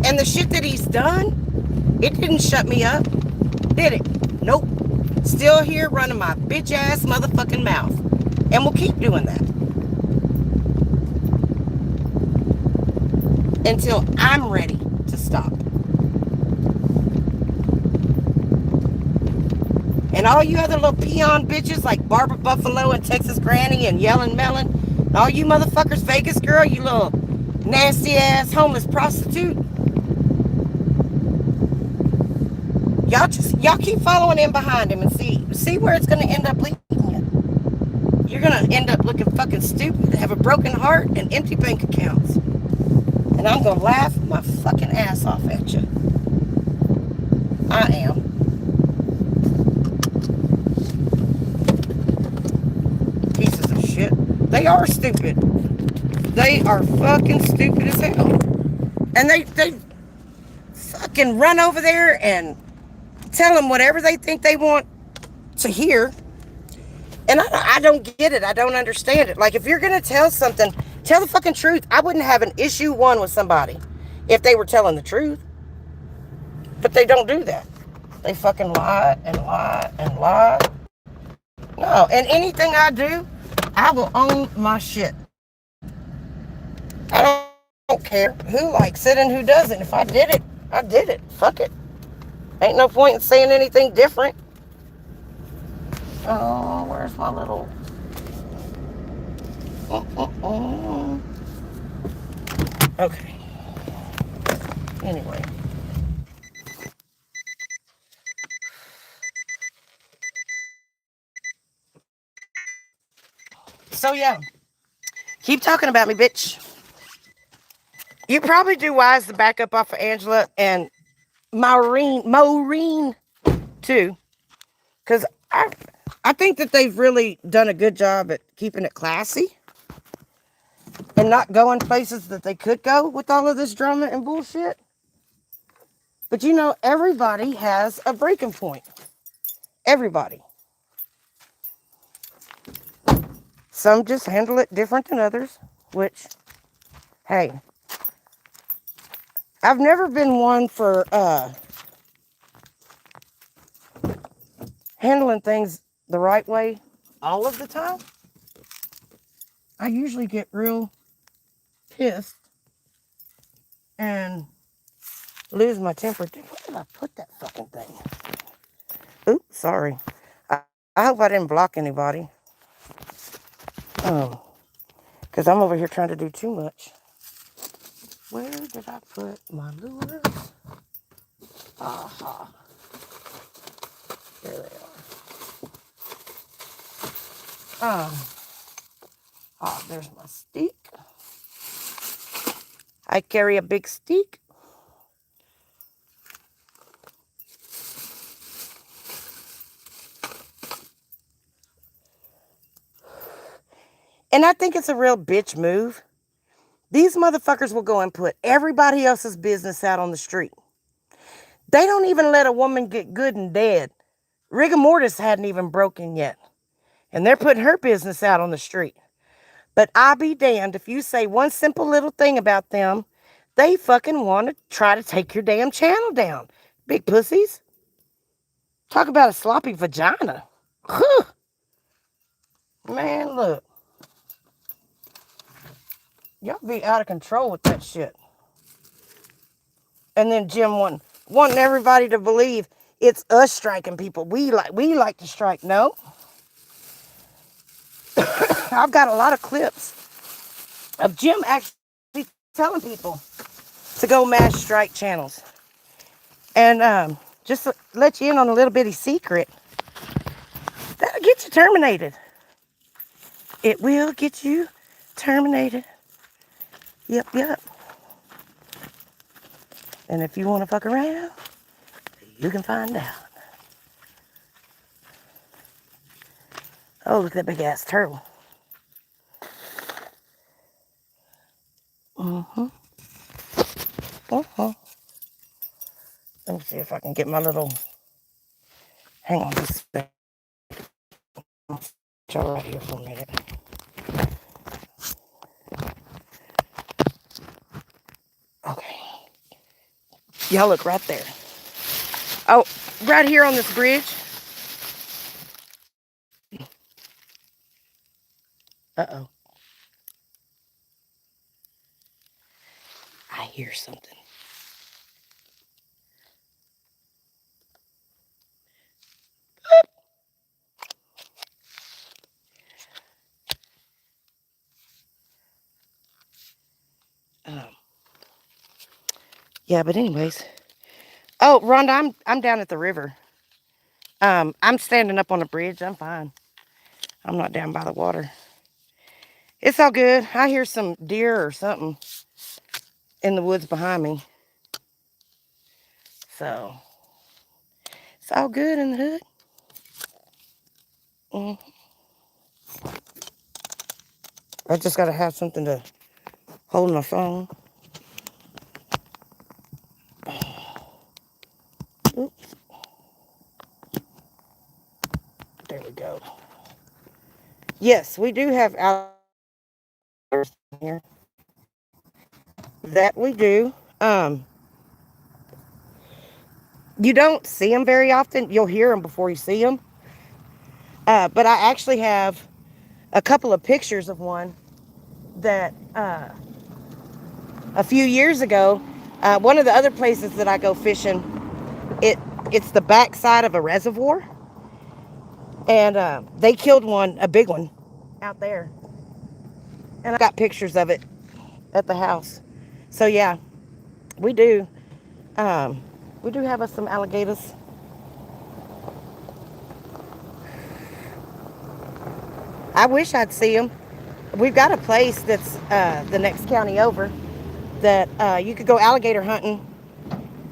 And the shit that he's done, it didn't shut me up, did it? Nope. Still here running my bitch ass motherfucking mouth. And we'll keep doing that. Until I'm ready to stop. And all you other little peon bitches like Barbara Buffalo and Texas Granny and Yellin' Melon, and all you motherfuckers, Vegas girl, you little nasty ass homeless prostitute. Y'all keep following in behind him and see where it's gonna end up leading you. You're gonna end up looking fucking stupid, have a broken heart and empty bank accounts. And I'm gonna laugh my fucking ass off at you. I am. Pieces of shit. They are stupid. They are fucking stupid as hell. And they fucking run over there and tell them whatever they think they want to hear. And I don't get it. I don't understand it. Like, if you're going to tell something, tell the fucking truth. I wouldn't have an issue one with somebody if they were telling the truth. But they don't do that. They fucking lie and lie and lie. No. And anything I do, I will own my shit. I don't care who likes it and who doesn't. If I did it, I did it. Fuck it. Ain't no point in saying anything different. Oh, where's my little... Okay. Anyway. So, yeah. Keep talking about me, bitch. You probably do wise to back up off of Angela and Maureen, too. Because I think that they've really done a good job at keeping it classy and not going places that they could go with all of this drama and bullshit. But you know, everybody has a breaking point. Everybody. Some just handle it different than others, which, hey, I've never been one for handling things the right way all of the time, I usually get real pissed and lose my temper. Dude, where did I put that fucking thing? Oops, sorry. I hope I didn't block anybody. Um, because I'm over here trying to do too much. Where did I put my lures? Aha. There they are. There's my stick. I carry a big stick. And I think it's a real bitch move. These motherfuckers will go and put everybody else's business out on the street. They don't even let a woman get good and dead. Rigor mortis hadn't even broken yet. And they're putting her business out on the street. But I be damned if you say one simple little thing about them, they fucking want to try to take your damn channel down. Big pussies. Talk about a sloppy vagina. Huh. Man, look. Y'all be out of control with that shit. And then Jim wanting everybody to believe it's us striking people. We like to strike. No. I've got a lot of clips of Jim actually telling people to go mass strike channels. And just to let you in on a little bitty secret, that'll get you terminated. It will get you terminated. Yep, yep. And if you want to fuck around, you can find out. Oh, look at that big ass turtle. Mm-hmm. Uh-huh. Let me see if I can get my little... Hang on just a second. Y'all right here for a minute. Okay. Y'all look right there. Oh, right here on this bridge. Uh-oh. I hear something. Um, yeah, but anyways. Oh, Rhonda, I'm down at the river. I'm standing up on a bridge. I'm fine. I'm not down by the water. It's all good. I hear some deer or something in the woods behind me. So, it's all good in the hood. I just got to have something to hold my phone. Oops. There we go. Yes, we do have alligators here. That we do. You don't see them very often. You'll hear them before you see them. But I actually have a couple of pictures of one that a few years ago, one of the other places that I go fishing, it's the backside of a reservoir, and they killed one, a big one, out there, and I got pictures of it at the house. So yeah, we do. We do have us some alligators. I wish I'd see them. We've got a place that's the next county over that you could go alligator hunting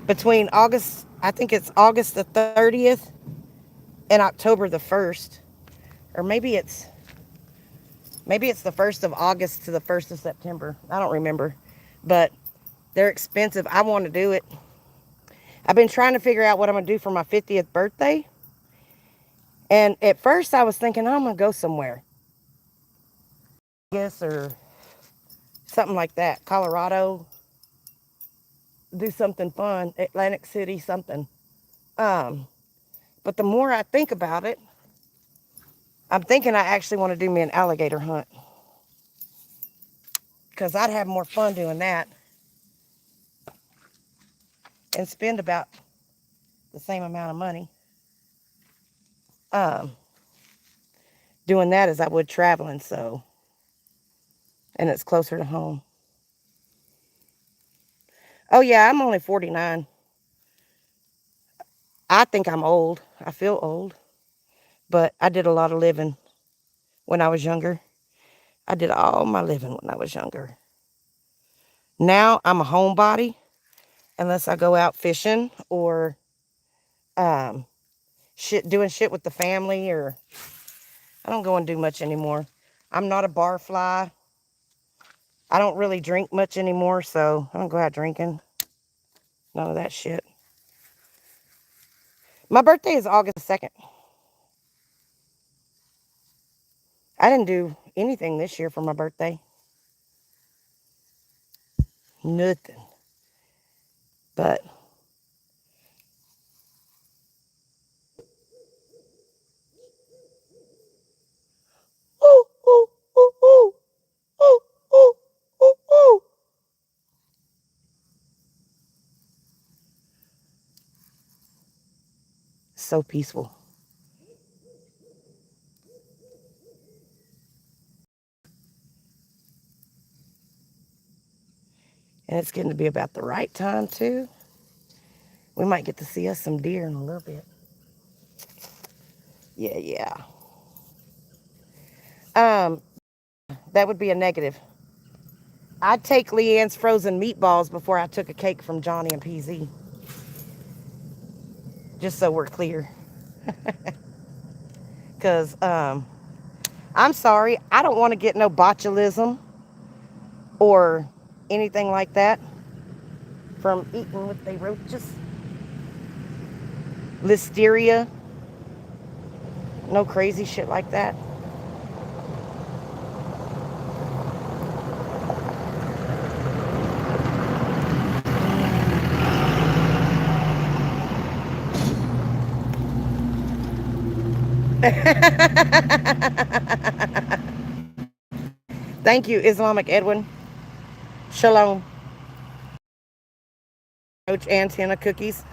between August, I think it's August the 30th and October the 1st. Or maybe it's the 1st of August to the 1st of September. I don't remember. But they're expensive. I want to do it. I've been trying to figure out what I'm going to do for my 50th birthday. And at first I was thinking, oh, I'm going to go somewhere. Yes, or something like that. Colorado. Do something fun. Atlantic City, something. But the more I think about it, I'm thinking I actually want to do me an alligator hunt. Because I'd have more fun doing that. And spend about the same amount of money. Um, doing that as I would traveling, so. And it's closer to home. Oh, yeah, I'm only 49. I think I'm old. I feel old. But I did a lot of living when I was younger. I did all my living when I was younger. Now I'm a homebody unless I go out fishing or um, doing shit with the family, or I don't go and do much anymore. I'm not a bar fly. I don't really drink much anymore, so I don't go out drinking. None of that shit. My birthday is August 2nd. I didn't do anything this year for my birthday. Nothing. But ooh, ooh, ooh, ooh, ooh, ooh, ooh, ooh. So peaceful. And it's getting to be about the right time too. We might get to see us some deer in a little bit. Yeah, yeah. Um, that would be a negative. I'd take Leanne's frozen meatballs before I took a cake from Johnny and PZ. Just so we're clear. Because I'm sorry, I don't want to get no botulism or anything like that from eating with the roaches. Listeria, no crazy shit like that. Thank you, Islamic Edwin. Shalom. Roach antenna cookies.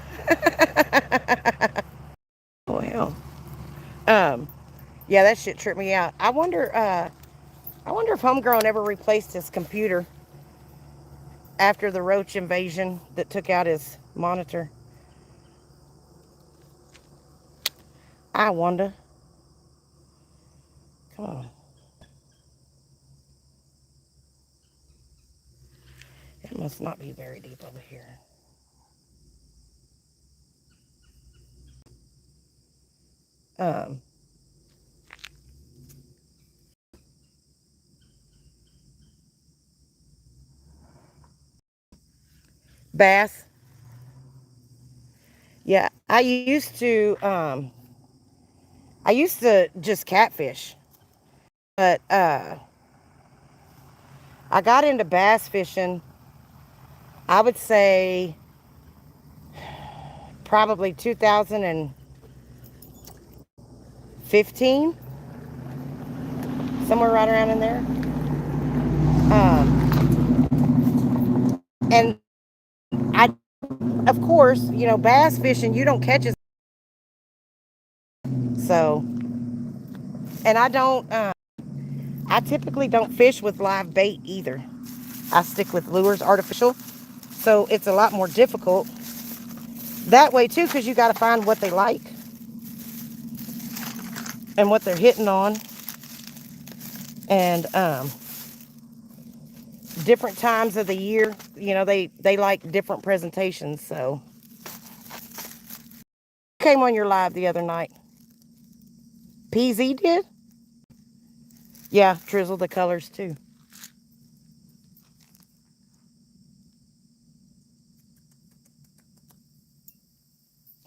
Oh hell. Um, yeah, that shit tripped me out. I wonder if Homegrown ever replaced his computer after the roach invasion that took out his monitor. I wonder. Come on. It must not be very deep over here. Um, bass. Yeah, I used to just catfish, but I got into bass fishing. I would say probably 2015, somewhere right around in there. And I, of course, bass fishing, you don't catch it. So, and I typically don't fish with live bait either. I stick with lures, artificial. So it's a lot more difficult that way too, because you got to find what they like and what they're hitting on. And different times of the year, they like different presentations. So came on your live the other night. PZ did? Yeah, drizzle the colors too.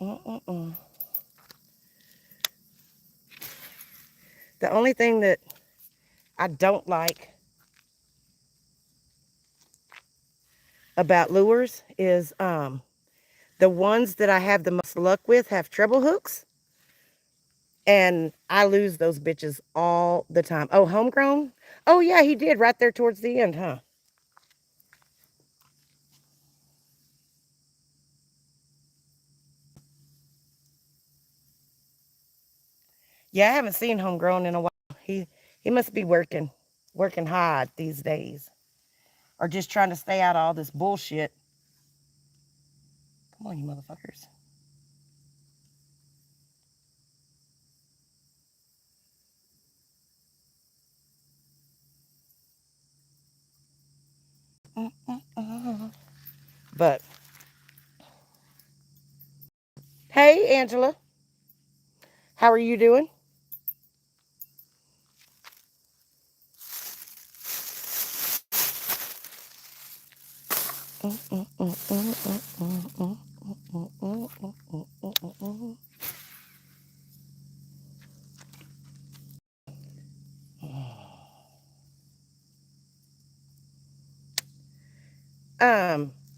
Mm-mm-mm. The only thing that I don't like about lures is the ones that I have the most luck with have treble hooks. And I lose those bitches all the time. Oh, homegrown? Oh, yeah, he did right there towards the end, huh? Yeah, I haven't seen homegrown in a while. He must be working hard these days, or just trying to stay out of all this bullshit. Come on, you motherfuckers. But hey, Angela, how are you doing?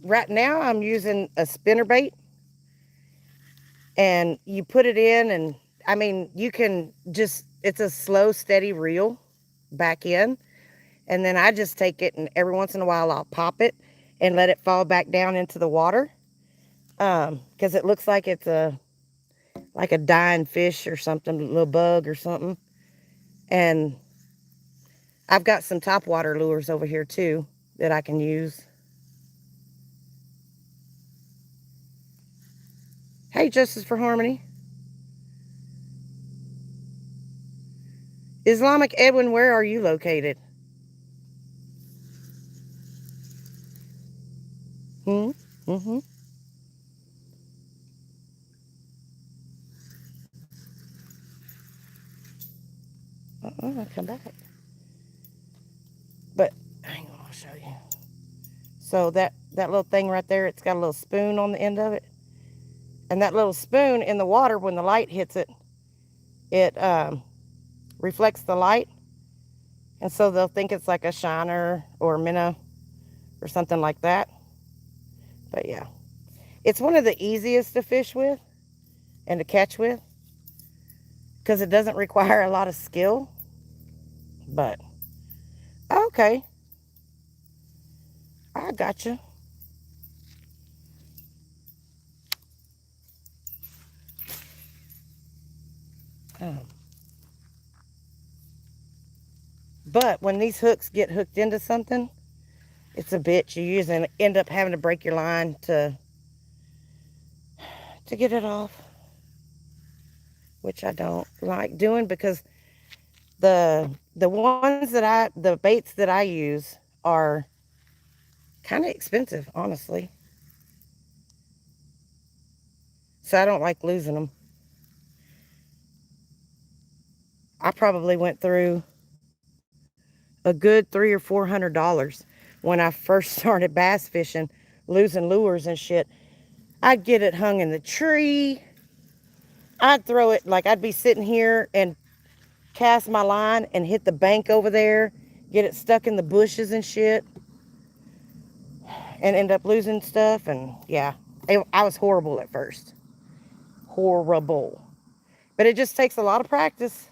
Right now I'm using a spinnerbait, and you put it in, and I mean, you can just, it's a slow, steady reel back in. And then I just take it, and every once in a while I'll pop it and let it fall back down into the water. Because it looks like it's like a dying fish or something, a little bug or something. And I've got some topwater lures over here too that I can use. Hey, Justice for Harmony. Islamic Edwin, where are you located? Hmm? Mm-hmm. I'll come back. But hang on, I'll show you. So that little thing right there, it's got a little spoon on the end of it. And that little spoon in the water, when the light hits it, it reflects the light. And so they'll think it's like a shiner or a minnow or something like that. But yeah, it's one of the easiest to fish with and to catch with because it doesn't require a lot of skill. But okay, I got you. Um, but when these hooks get hooked into something, it's a bitch. You use and end up having to break your line to get it off, which I don't like doing because the baits that I use are kind of expensive, honestly. So I don't like losing them. I probably went through a good $300 or $400 when I first started bass fishing, losing lures and shit. I'd get it hung in the tree. I'd throw it, like I'd be sitting here and cast my line and hit the bank over there, get it stuck in the bushes and shit, and end up losing stuff. And yeah, I was horrible at first. Horrible. But it just takes a lot of practice.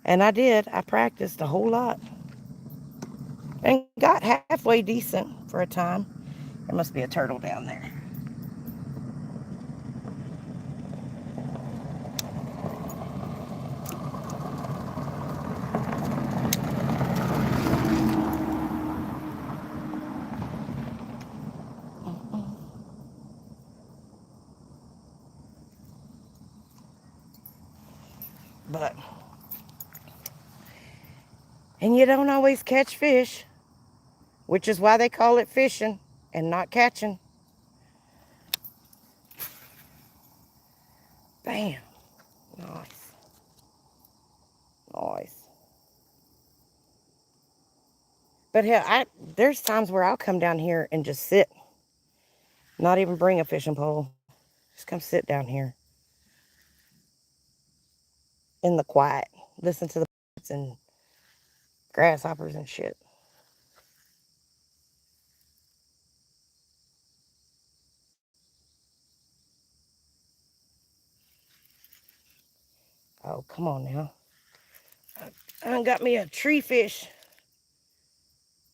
And I did. I practiced a whole lot and got halfway decent for a time. There must be a turtle down there. But, and you don't always catch fish, which is why they call it fishing and not catching. Bam. Nice. Nice. But hell, there's times where I'll come down here and just sit, not even bring a fishing pole. Just come sit down here in the quiet, listen to the birds and grasshoppers and shit. Oh, come on now. I got me a tree fish.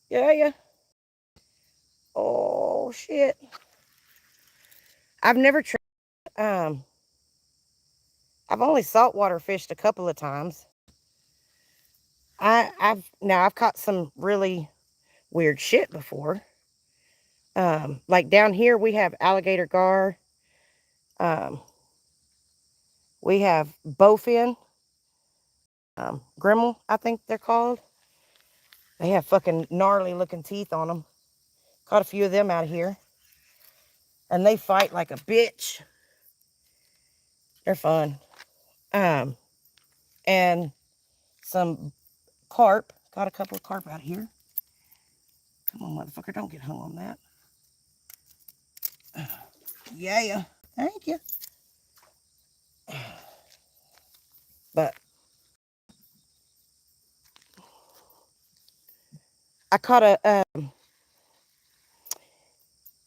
Yeah, yeah. Oh, shit. I've never tried. I've only saltwater fished a couple of times. I've caught some really weird shit before. Like down here we have alligator gar. Um, we have bowfin, grimmel, I think they're called. They have fucking gnarly looking teeth on them. Caught a few of them out here. And they fight like a bitch. They're fun. Um, and some carp. Got a couple of carp out here. Come on, motherfucker, don't get hung on that. Yeah. Thank you. But I caught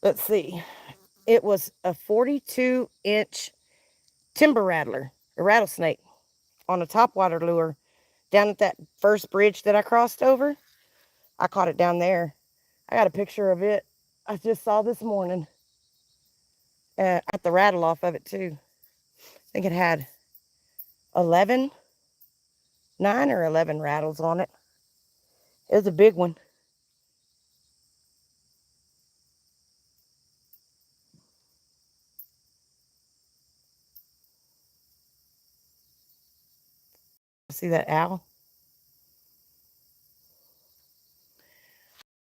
let's see. It was a 42-inch timber rattler, a rattlesnake, on a topwater lure down at that first bridge that I crossed over. I caught it down there. I got a picture of it. I just saw this morning. At the rattle off of it too. I think it had 11, 9 or 11 rattles on it. It was a big one. See that owl?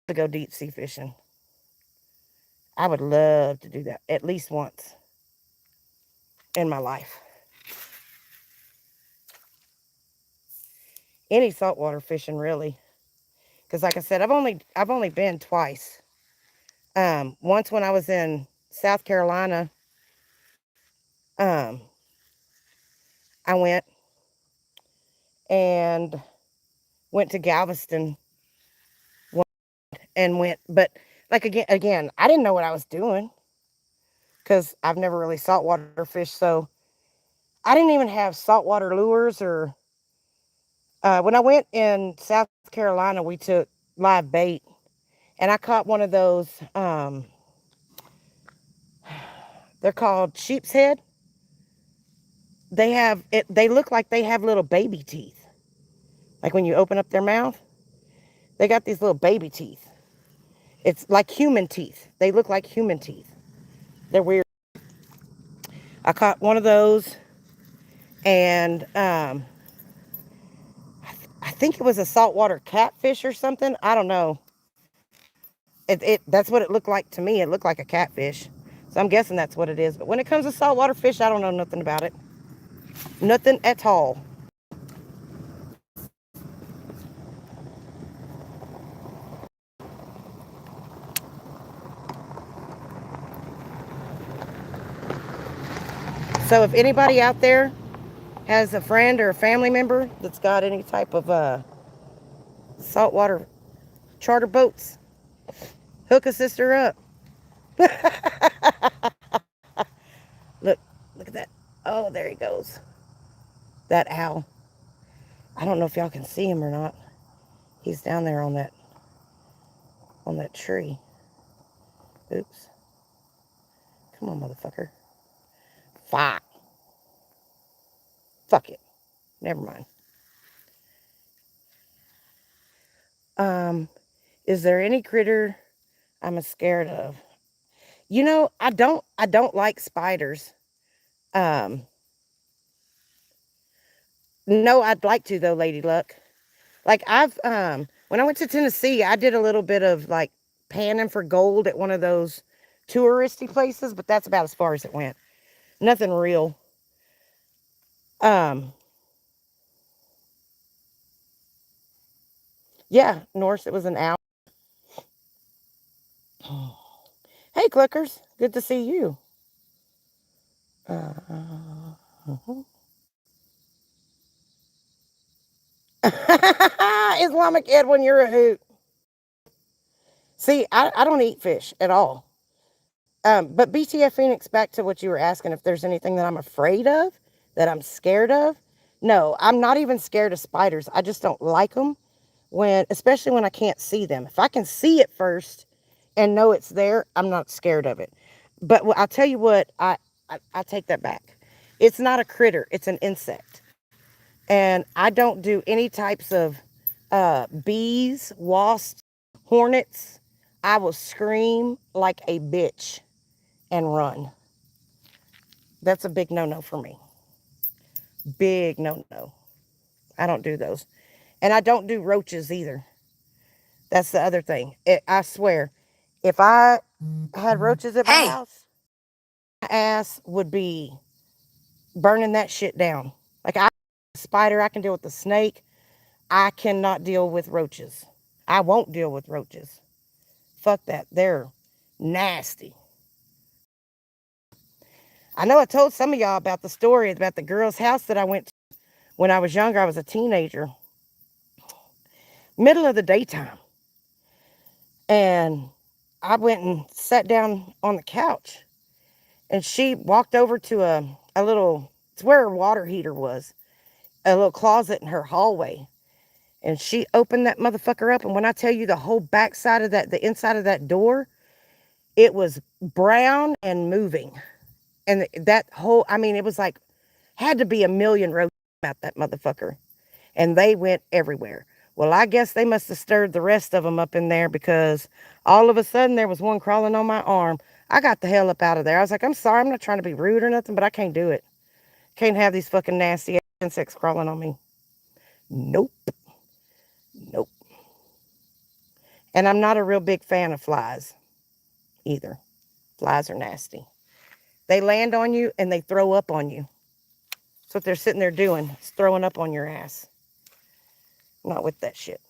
To go deep sea fishing. I would love to do that at least once in my life. Any saltwater fishing really. Because like I said, I've only been twice. Once when I was in South Carolina, um, I and went to Galveston and but like again, I didn't know what I was doing because I've never really saltwater fished, so I didn't even have saltwater lures or. When I went in South Carolina, we took live bait, and I caught one of those. They're called sheep's head. They have it. They look like they have little baby teeth. Like when you open up their mouth, they got these little baby teeth. It's like human teeth. They look like human teeth. They're weird. I caught one of those, and I think it was a saltwater catfish or something. I don't know. That's what it looked like to me. It looked like a catfish. So I'm guessing that's what it is. But when it comes to saltwater fish, I don't know nothing about it. Nothing at all. So if anybody out there has a friend or a family member that's got any type of saltwater charter boats, hook a sister up. Look, look at that. Oh, there he goes. That owl. I don't know if y'all can see him or not. He's down there on that tree. Oops. Come on, motherfucker. Fuck. Fuck it. Never mind. Um, is there any critter I'm scared of? You know, I don't like spiders. Um, no, I'd like to though, Lady Luck. Like when I went to Tennessee, I did a little bit of like panning for gold at one of those touristy places, but that's about as far as it went. Nothing real. Um, yeah, Norse, it was an owl. Hey, Clickers, good to see you. Uh, Islamic Edwin, you're a hoot. See, I don't eat fish at all. But BTF Phoenix, back to what you were asking, if there's anything that I'm afraid of, that I'm scared of. No, I'm not even scared of spiders. I just don't like them when, especially when I can't see them. If I can see it first and know it's there, I'm not scared of it. But I'll tell you what, I take that back. It's not a critter, it's an insect. And I don't do any types of bees, wasps, hornets. I will scream like a bitch and run. That's a big no no for me. Big no no. I don't do those. And I don't do roaches either. That's the other thing. I swear, if I had roaches at my house, my ass would be burning that shit down. Like, I spider, I can deal with the snake. I cannot deal with roaches. I won't deal with roaches. Fuck that. They're nasty. I know I told some of y'all about the story about the girl's house that I went to when I was younger. I was a teenager, middle of the daytime. And I went and sat down on the couch. And she walked over to a little, it's where her water heater was, a little closet in her hallway. And she opened that motherfucker up. And when I tell you the whole backside of that, the inside of that door, it was brown and moving. And that whole, I mean, it was like, had to be a million roaches about that motherfucker. And they went everywhere. Well, I guess they must have stirred the rest of them up in there because all of a sudden there was one crawling on my arm. I got the hell up out of there. I was like, I'm sorry, I'm not trying to be rude or nothing, but I can't do it. Can't have these fucking nasty insects crawling on me. Nope. Nope. And I'm not a real big fan of flies either. Flies are nasty. They land on you and they throw up on you. That's what they're sitting there doing. It's throwing up on your ass. Not with that shit.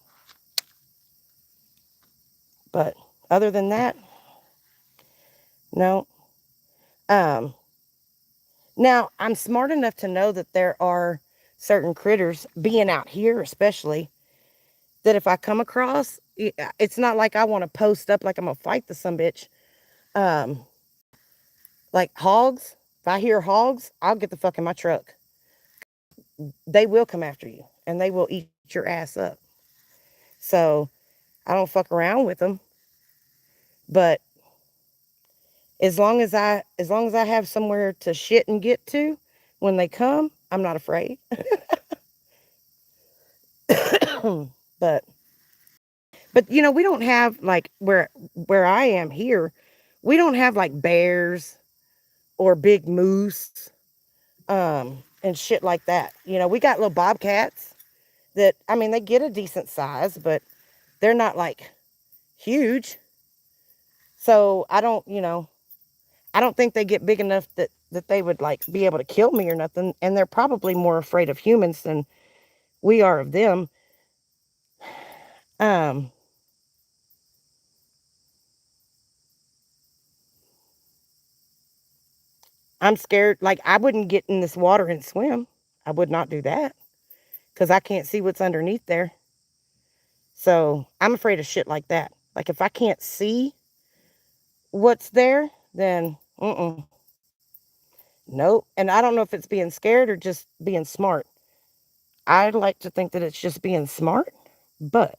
But other than that, no. Um, Now, I'm smart enough to know that there are certain critters, being out here especially, that if I come across, it's not like I want to post up like I'm going to fight the sumbitch. Um, like hogs, if I hear hogs, I'll get the fuck in my truck. They will come after you and they will eat your ass up. So I don't fuck around with them. But as long as I have somewhere to shit and get to when they come, I'm not afraid. but we don't have like where I am here, we don't have like bears or big moose and shit like that. We got little bobcats that, I mean, they get a decent size, but they're not like huge. So I don't think they get big enough that they would like be able to kill me or nothing, and they're probably more afraid of humans than we are of them. um I'm scared, like I wouldn't get in this water and swim. I would not do that because I can't see what's underneath there. So I'm afraid of shit like that. Like if I can't see what's there, then nope. And I don't know if it's being scared or just being smart. I'd like to think that it's just being smart, but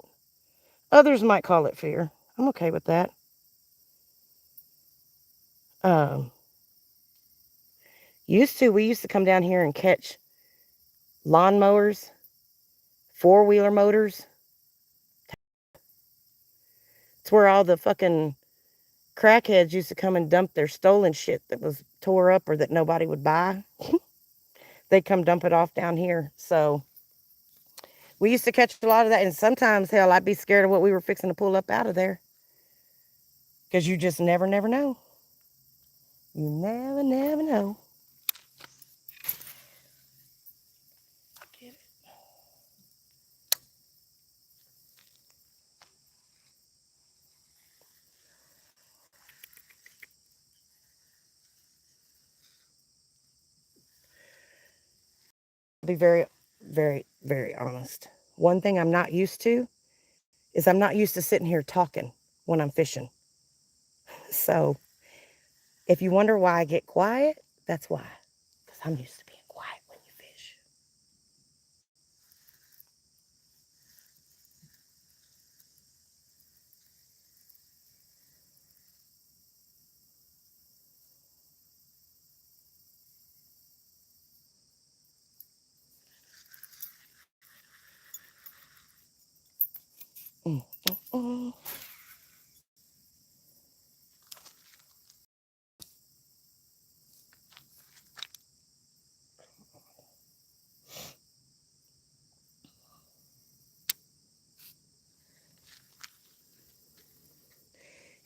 others might call it fear. I'm okay with that. Um, we used to come down here and catch lawnmowers, four-wheeler motors. It's where all the fucking crackheads used to come and dump their stolen shit that was tore up or that nobody would buy. They'd come dump it off down here. So we used to catch a lot of that. And sometimes, hell, I'd be scared of what we were fixing to pull up out of there. Because you just never, never know. You never, never know. Get it? I'll be very, very, very honest. One thing I'm not used to is I'm not used to sitting here talking when I'm fishing. So if you wonder why I get quiet, that's why. Because I'm used to being quiet when you fish.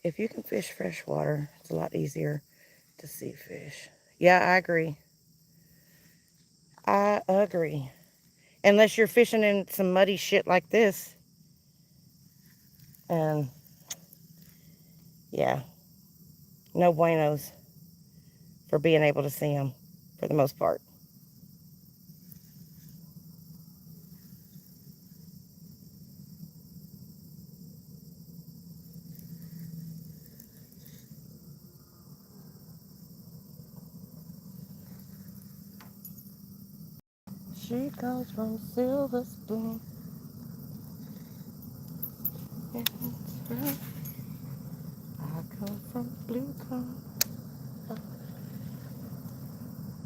If you can fish freshwater, it's a lot easier to see fish. Yeah, I agree. I agree. Unless you're fishing in some muddy shit like this. And yeah, no buenos for being able to see them for the most part. She comes from Silver Spoon. I come from blue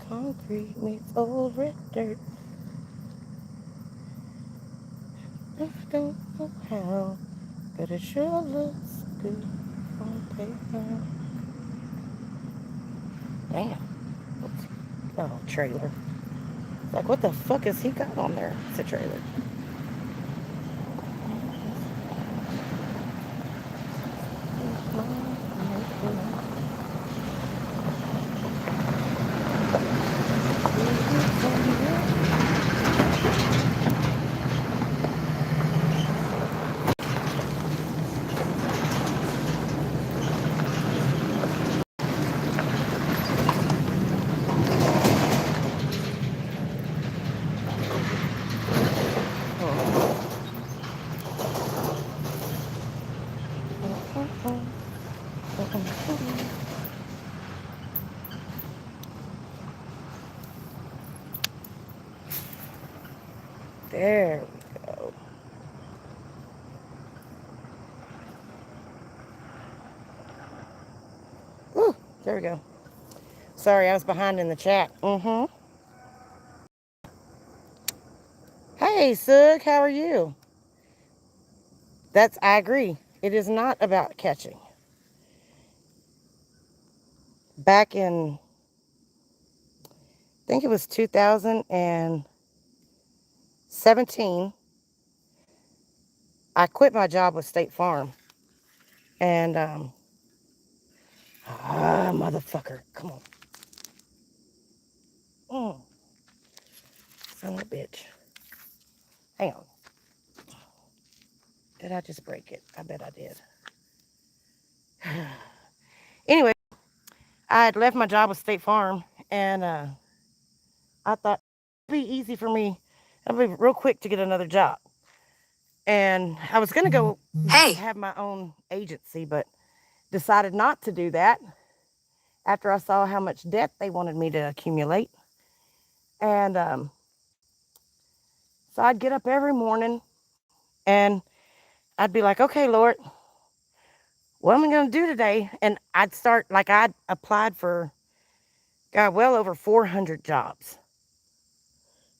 concrete meets old red dirt. I don't know how, but it sure looks good on paper. Damn. Oops. Oh, trailer. Like, what the fuck has he got on there? It's a trailer. There we go. Woo, there we go. Sorry, I was behind in the chat. Hey, Sug, how are you? I agree. It is not about catching. Back in, I think it was 2017, I quit my job with State Farm. And, motherfucker, come on. Son of a bitch. Hang on. Did I just break it? I bet I did. Anyway, I had left my job with State Farm, and I thought it'd be easy for me. It'd be real quick to get another job. And I was going to go have my own agency, but decided not to do that after I saw how much debt they wanted me to accumulate. And so I'd get up every morning and I'd be like, okay, Lord, what am I going to do today? And I'd start, like, I'd applied for, God, well over 400 jobs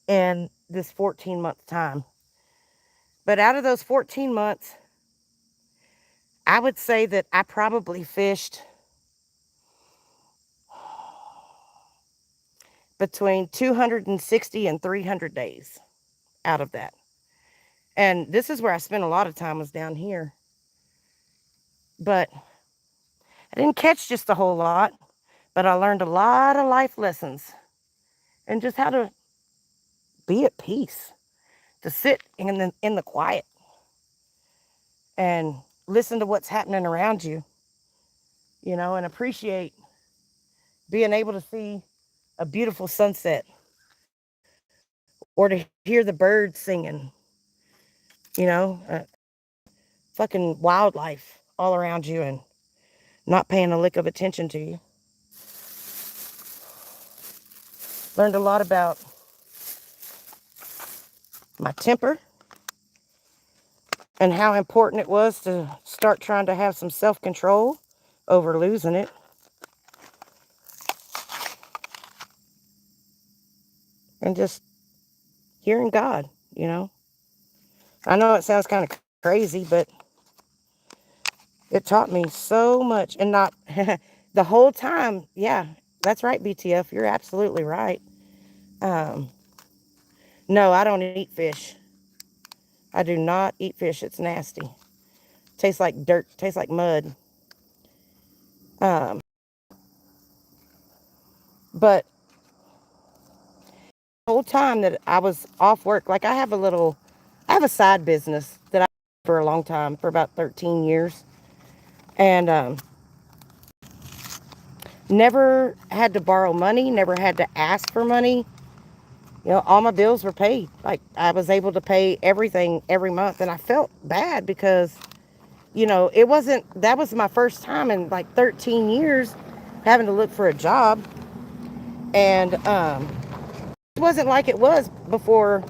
in this 14-month time. But out of those 14 months, I would say that I probably fished between 260 and 300 days out of that. And this is where I spent a lot of time, was down here. But I didn't catch just a whole lot, but I learned a lot of life lessons and just how to be at peace, to sit in the quiet and listen to what's happening around you, and appreciate being able to see a beautiful sunset or to hear the birds singing, fucking wildlife all around you and not paying a lick of attention to you. Learned a lot about my temper and how important it was to start trying to have some self-control over losing it. And just hearing God. I know it sounds kind of crazy, but it taught me so much. And not the whole time. Yeah, that's right, BTF. You're absolutely right. No, I don't eat fish. I do not eat fish. It's nasty. Tastes like dirt. Tastes like mud. Um, but the whole time that I was off work, like I have a side business that I for a long time, for about 13 years. And never had to borrow money, never had to ask for money. You know, all my bills were paid. Like, I was able to pay everything every month. And I felt bad because, you know, that was my first time in like 13 years having to look for a job. And it wasn't like it was before,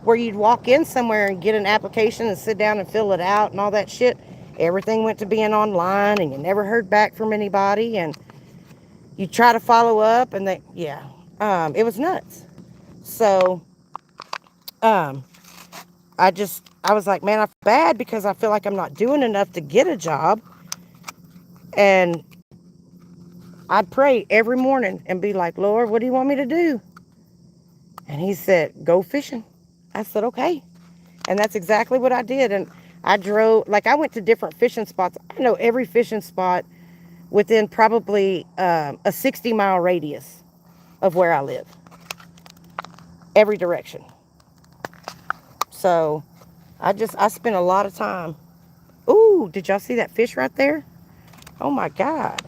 where you'd walk in somewhere and get an application and sit down and fill it out and all that shit. Everything went to being online and you never heard back from anybody. And you try to follow up and it was nuts. So, um, I was like, man, I feel bad because I feel like I'm not doing enough to get a job. And I'd pray every morning and be like, Lord, what do you want me to do? And he said, go fishing. I said, okay. And that's exactly what I did. And I went to different fishing spots. I know every fishing spot within probably a 60-mile radius of where I live, every direction. So I spent a lot of time. Ooh, did y'all see that fish right there? Oh my God.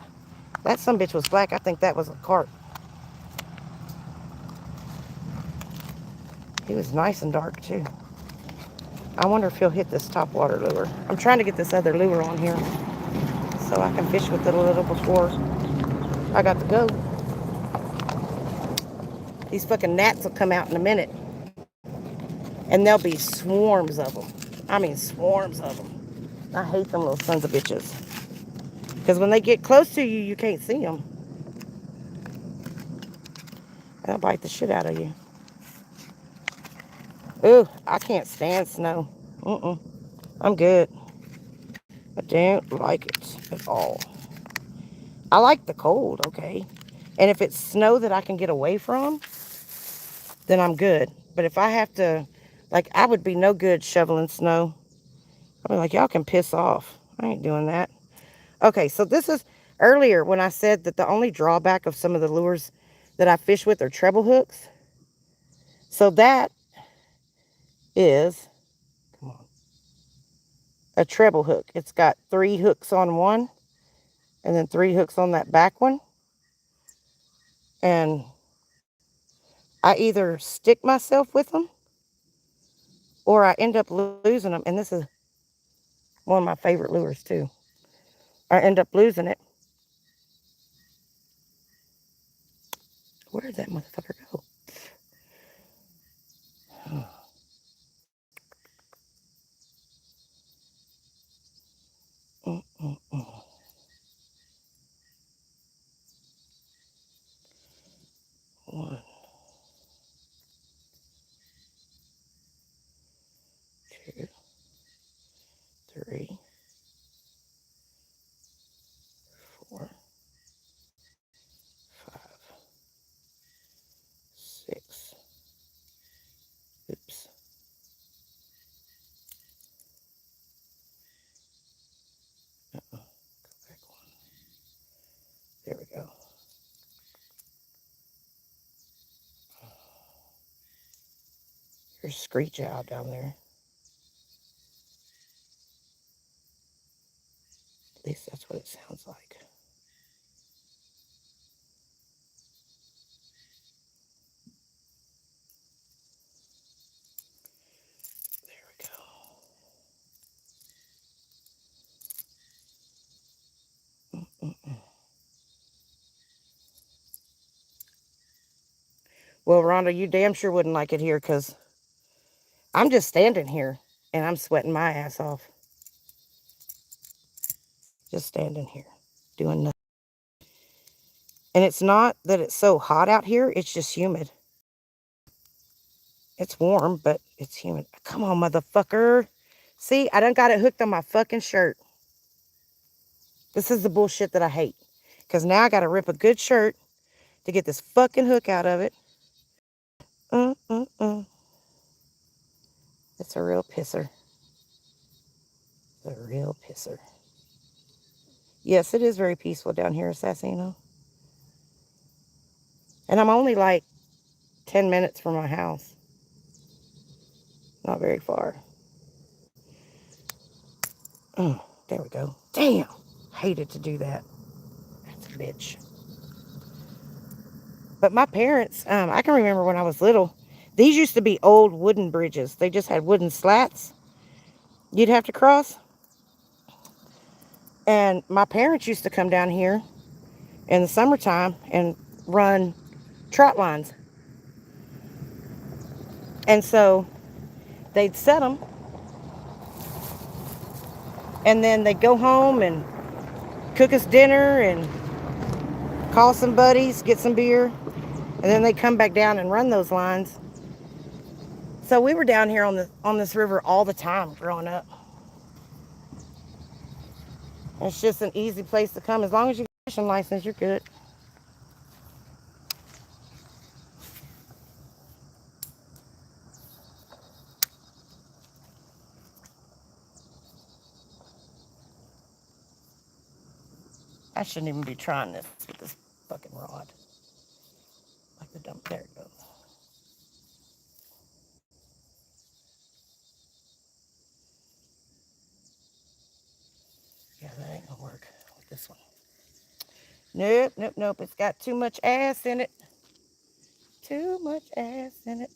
That sumbitch was black. I think that was a carp. He was nice and dark too. I wonder if he'll hit this topwater lure. I'm trying to get this other lure on here so I can fish with it a little before I got to go. These fucking gnats will come out in a minute. And there'll be swarms of them. I mean, swarms of them. I hate them little sons of bitches. Because when they get close to you, you can't see them. They'll bite the shit out of you. Ooh, I can't stand snow. I'm good. I don't like it at all. I like the cold, okay? And if it's snow that I can get away from, then I'm good. But if I have to, like, I would be no good shoveling snow. I'd be like, y'all can piss off. I ain't doing that. Okay, so this is earlier when I said that the only drawback of some of the lures that I fish with are treble hooks. So that is, come on, a treble hook. It's got 3 hooks on one and then 3 hooks on that back one. And I either stick myself with them or I end up losing them. And this is one of my favorite lures too. I end up losing it. Where did that motherfucker go? Mm-mm-mm. 1, 2, 3, 4, 5, 6. Oops. Go back 1. There we go. There's Screech Owl down there. At least that's what it sounds like. There we go. Mm-mm-mm. Well, Rhonda, you damn sure wouldn't like it here because I'm just standing here and I'm sweating my ass off. Just standing here doing nothing. And it's not that it's so hot out here, it's just humid. It's warm, but it's humid. Come on, motherfucker. See, I done got it hooked on my fucking shirt. This is the bullshit that I hate. Because now I got to rip a good shirt to get this fucking hook out of it. It's a real pisser. It's a real pisser. Yes, it is very peaceful down here, Assassino. And I'm only like 10 minutes from my house. Not very far. Oh, there we go. Damn. Hated to do that. That's a bitch. But my parents, I can remember when I was little, these used to be old wooden bridges. They just had wooden slats you'd have to cross. And my parents used to come down here in the summertime and run trout lines. And so they'd set them, and then they'd go home and cook us dinner and call some buddies, get some beer, and then they'd come back down and run those lines. So we were down here on this river all the time growing up. It's just an easy place to come. As long as you get a fishing license, you're good. I shouldn't even be trying this with this fucking rod. Like the dump. There it goes. Yeah, that ain't gonna work with this one. Nope, nope, nope. It's got too much ass in it. Too much ass in it.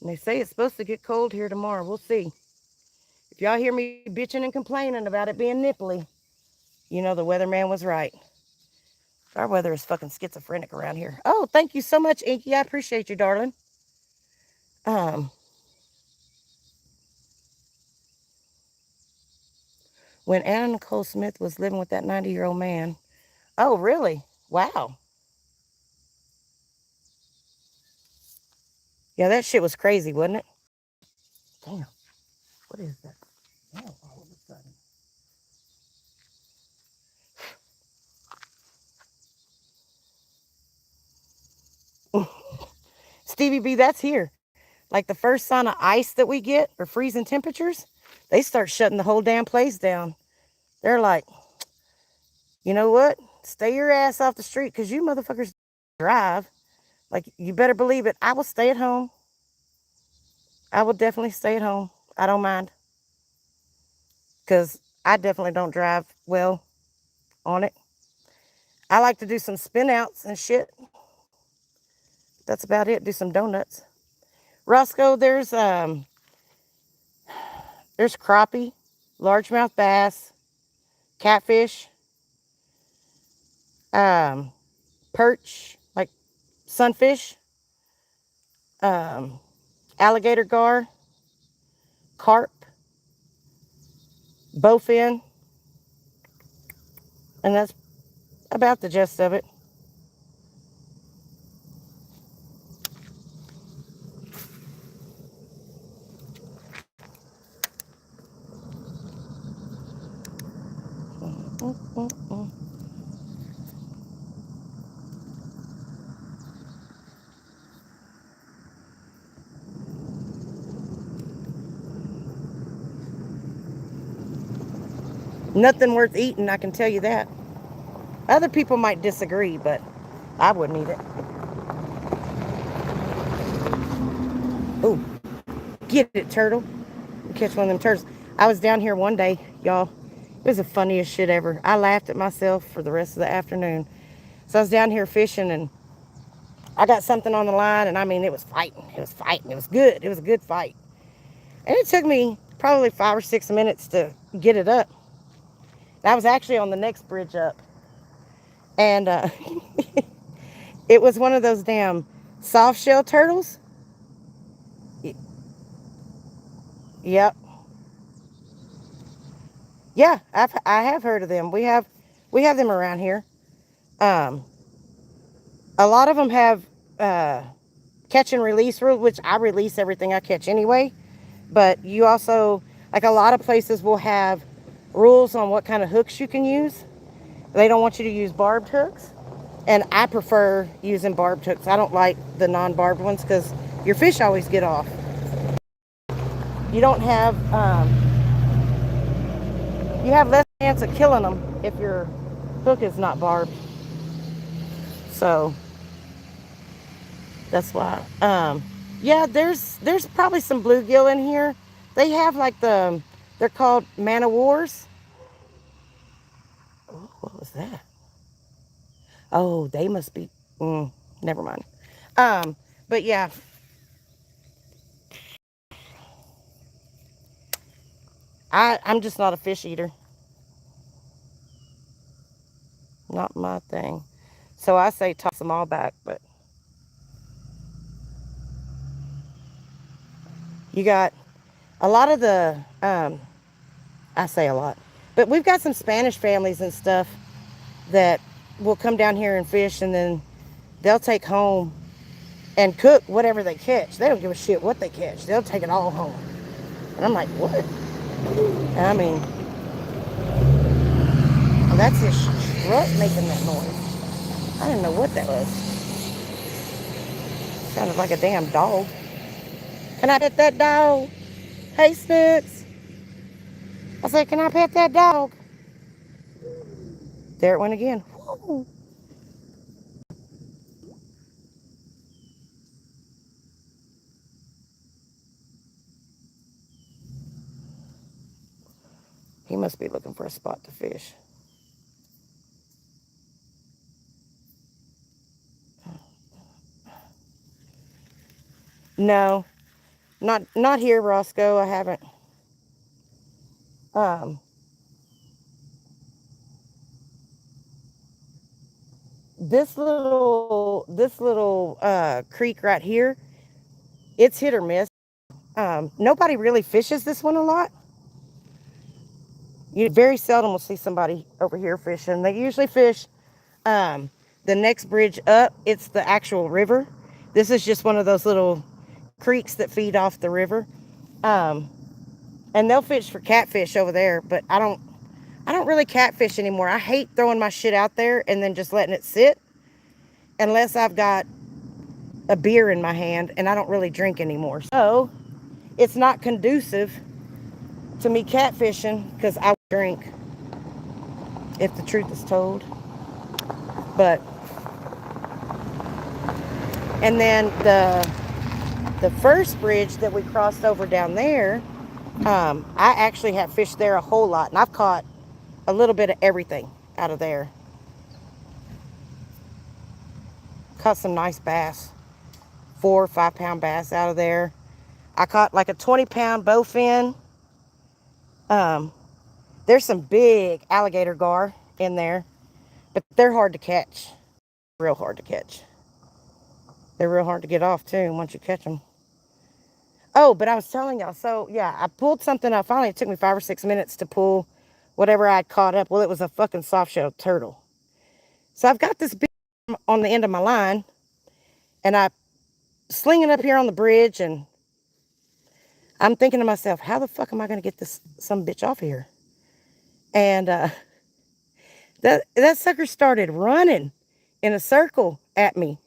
And they say it's supposed to get cold here tomorrow. We'll see. If y'all hear me bitching and complaining about it being nipply, you know the weatherman was right. Our weather is fucking schizophrenic around here. Oh, thank you so much, Inky. I appreciate you, darling. Um, when Anna Nicole Smith was living with that 90-year-old man. Oh, really? Wow. Yeah, that shit was crazy, wasn't it? Damn. What is that? Damn, all of a sudden. Stevie B, that's here. Like the first sign of ice that we get or freezing temperatures, they start shutting the whole damn place down. They're like, you know what? Stay your ass off the street because you motherfuckers drive. Like, you better believe it. I will stay at home. I will definitely stay at home. I don't mind. Because I definitely don't drive well on it. I like to do some spin outs and shit. That's about it. Do some donuts. Roscoe, there's crappie, largemouth bass, catfish, um, perch, like sunfish, um, alligator gar, carp, bowfin, and that's about the gist of it. Nothing worth eating, I can tell you that. Other people might disagree, but I wouldn't eat it. Oh, get it, turtle. Catch one of them turtles. I was down here one day, y'all. It was the funniest shit ever. I laughed at myself for the rest of the afternoon. So I was down here fishing, and I got something on the line, and I mean, it was fighting. It was fighting. It was good. It was a good fight. And it took me probably 5 or 6 minutes to get it up. I was actually on the next bridge up. And it was one of those damn soft shell turtles. Yep. Yeah, I have heard of them. We have them around here. Um, a lot of them have catch and release rules, which I release everything I catch anyway. But you also, like, a lot of places will have rules on what kind of hooks you can use. They don't want you to use barbed hooks. And I prefer using barbed hooks. I don't like the non-barbed ones because your fish always get off. You don't have, you have less chance of killing them if your hook is not barbed. So that's why. Yeah, there's probably some bluegill in here. They have like they're called man o' wars. Oh, what was that? Oh, they must be. Never mind. But yeah, I'm just not a fish eater. Not my thing. So I say toss them all back, but you got a lot of the, I say a lot, but we've got some Spanish families and stuff that will come down here and fish, and then they'll take home and cook whatever they catch. They don't give a shit what they catch. They'll take it all home. And I'm like, what? And I mean, that's his truck making that noise. I didn't know what that was. Sounded like a damn dog. Can I pet that dog? Hey, Snooks. I said, can I pet that dog? There it went again. Woo. He must be looking for a spot to fish. No, not here, Roscoe. I haven't. Um, this little creek right here, it's hit or miss. Nobody really fishes this one a lot. You very seldom will see somebody over here fishing. They usually fish um, the next bridge up. It's the actual river. This is just one of those little creeks that feed off the river. Um, and they'll fish for catfish over there, but I don't really catfish anymore. I hate throwing my shit out there and then just letting it sit unless I've got a beer in my hand, and I don't really drink anymore. So it's not conducive to me catfishing because I drink, if the truth is told. But, and then the first bridge that we crossed over down there, I actually have fished there a whole lot, and I've caught a little bit of everything out of there. Caught some nice bass, 4 or 5 pound bass out of there. I caught like a 20-pound bowfin. There's some big alligator gar in there, but they're hard to catch. Real hard to catch. They're real hard to get off too once you catch them. Oh, but I was telling y'all, so yeah, I pulled something up. Finally, it took me 5 or 6 minutes to pull whatever I'd caught up. Well, it was a fucking soft-shelled turtle. So I've got this big on the end of my line, and I sling it up here on the bridge, and I'm thinking to myself, how the fuck am I going to get this some bitch off here? And that sucker started running in a circle at me.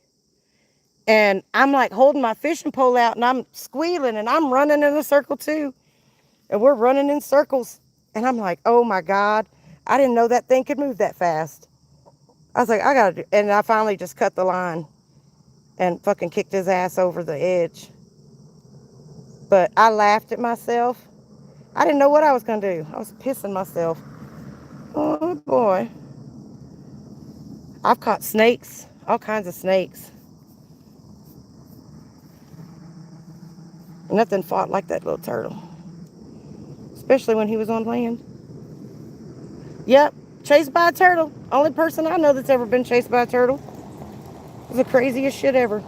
And I'm like holding my fishing pole out, and I'm squealing, and I'm running in a circle too. And we're running in circles. And I'm like, oh my God, I didn't know that thing could move that fast. I was like, I gotta do, and I finally just cut the line and fucking kicked his ass over the edge. But I laughed at myself. I didn't know what I was gonna do. I was pissing myself. Oh boy. I've caught snakes, all kinds of snakes. Nothing fought like that little turtle, especially when he was on land. Yep, chased by a turtle. Only person I know that's ever been chased by a turtle. It was the craziest shit ever.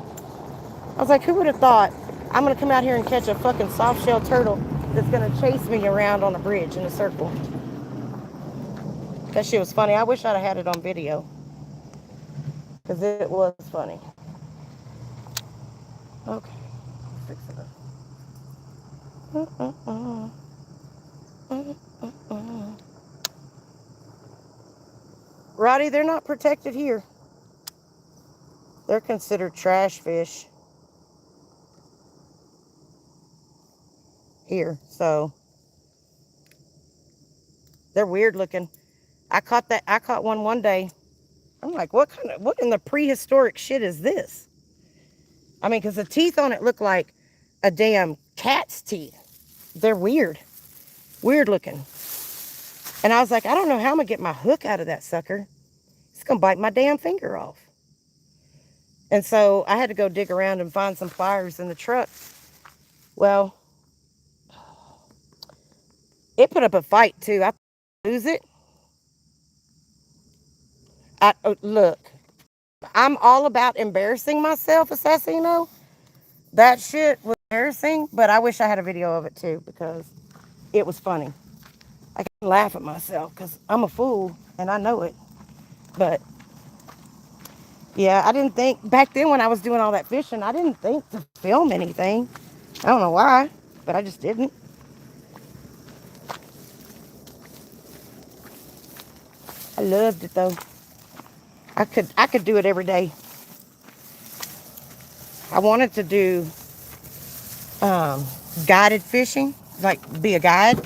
I was like, who would have thought I'm going to come out here and catch a fucking soft-shell turtle that's going to chase me around on a bridge in a circle? That shit was funny. I wish I'd have had it on video, because it was funny. Okay, fix it up. Roddy, they're not protected here. They're considered trash fish. here. So they're weird looking. I caught one day. I'm like, what in the prehistoric shit is this? I mean, because the teeth on it look like a damn cat's teeth. They're weird. Weird looking. And I was like, I don't know how I'm going to get my hook out of that sucker. It's going to bite my damn finger off. And so I had to go dig around and find some pliers in the truck. Well, it put up a fight too. I lose it. Look, I'm all about embarrassing myself, Assassino. That shit was embarrassing, but I wish I had a video of it too because it was funny. I can laugh at myself because I'm a fool and I know it. But yeah, I didn't think back then when I was doing all that fishing, I didn't think to film anything. I don't know why, but I just didn't. I loved it though. I could do it every day. I wanted to do guided fishing, like be a guide.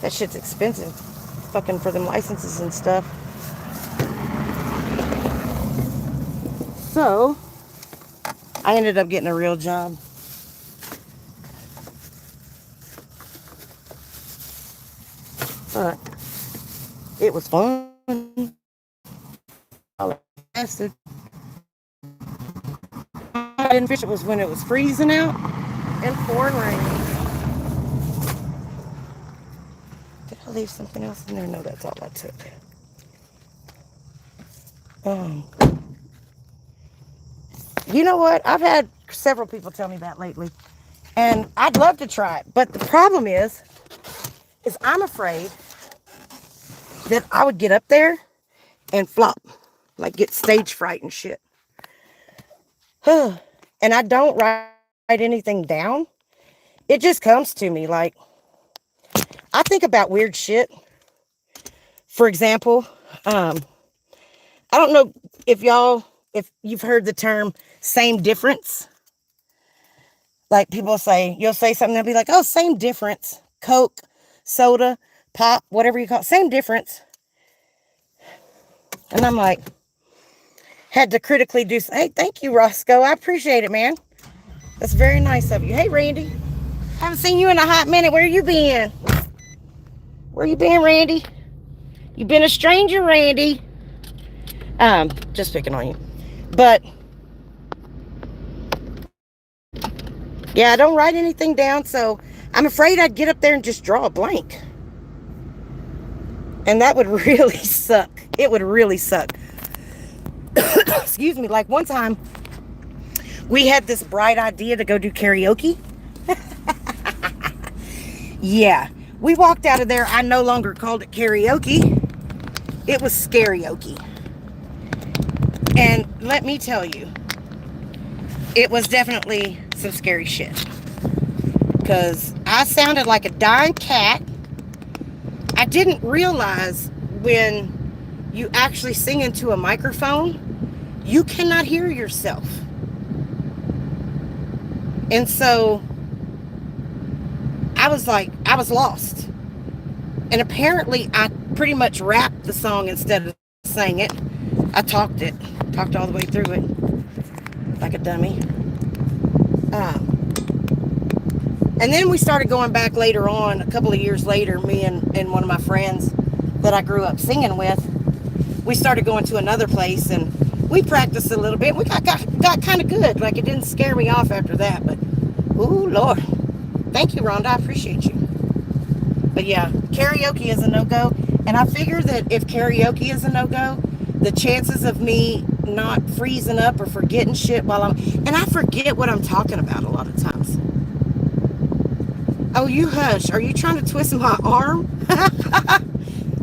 That shit's expensive, fucking for them licenses and stuff. So I ended up getting a real job. But it was fun. I lasted. I didn't fish it was when it was freezing out and pouring rain. Did I leave something else in there? No, that's all I took. You know what? I've had several people tell me that lately. And I'd love to try it. But the problem is I'm afraid that I would get up there and flop. Like get stage fright and shit. And I don't write anything down. It just comes to me. Like, I think about weird shit. For example, I don't know if you've heard the term same difference. Like people say, you'll say something, they'll be like, oh, same difference. Coke, soda, pop, whatever you call it, same difference. And I'm like, had to critically do, hey, thank you, Roscoe. I appreciate it, man. That's very nice of you. Hey, Randy. Haven't seen you in a hot minute. Where you been? Where you been, Randy? You been a stranger, Randy. Just picking on you. But yeah, I don't write anything down, so I'm afraid I'd get up there and just draw a blank. And that would really suck. It would really suck. Excuse me. Like one time, we had this bright idea to go do karaoke. Yeah. We walked out of there. I no longer called it karaoke. It was scarioke. And let me tell you, it was definitely some scary shit. Because I sounded like a dying cat. I didn't realize when you actually sing into a microphone, you cannot hear yourself. And so I was lost. And apparently I pretty much rapped the song instead of sang it. I talked all the way through it like a dummy. And then we started going back later on, a couple of years later, me and one of my friends that I grew up singing with, we started going to another place and we practiced a little bit. We got kind of good. Like it didn't scare me off after that, but ooh, Lord. Thank you, Rhonda. I appreciate you. But yeah, karaoke is a no-go. And I figure that if karaoke is a no-go, the chances of me not freezing up or forgetting shit and I forget what I'm talking about a lot of times. Oh, you hush. Are you trying to twist my arm?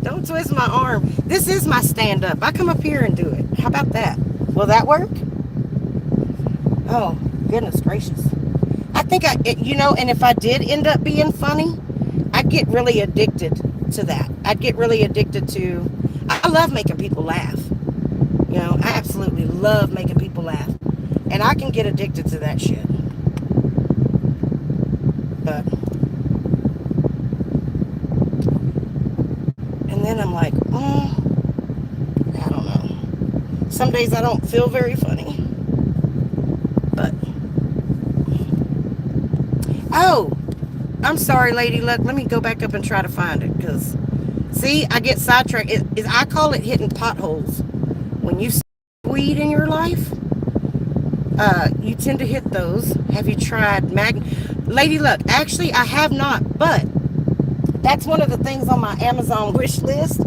Don't twist my arm. This is my stand-up. I come up here and do it. How about that? Will that work? Oh, goodness gracious. I think and if I did end up being funny, I'd get really addicted to that. I'd get really addicted to, I love making people laugh. I absolutely love making people laugh. And I can get addicted to that shit. But, and then I'm like, I don't know. Some days I don't feel very funny. But, oh, I'm sorry, Lady Luck. Let me go back up and try to find it. Because, see, I get sidetracked. I call it hitting potholes. When you see weed in your life, you tend to hit those. Have you tried Lady Luck? Actually, I have not. But that's one of the things on my Amazon wish list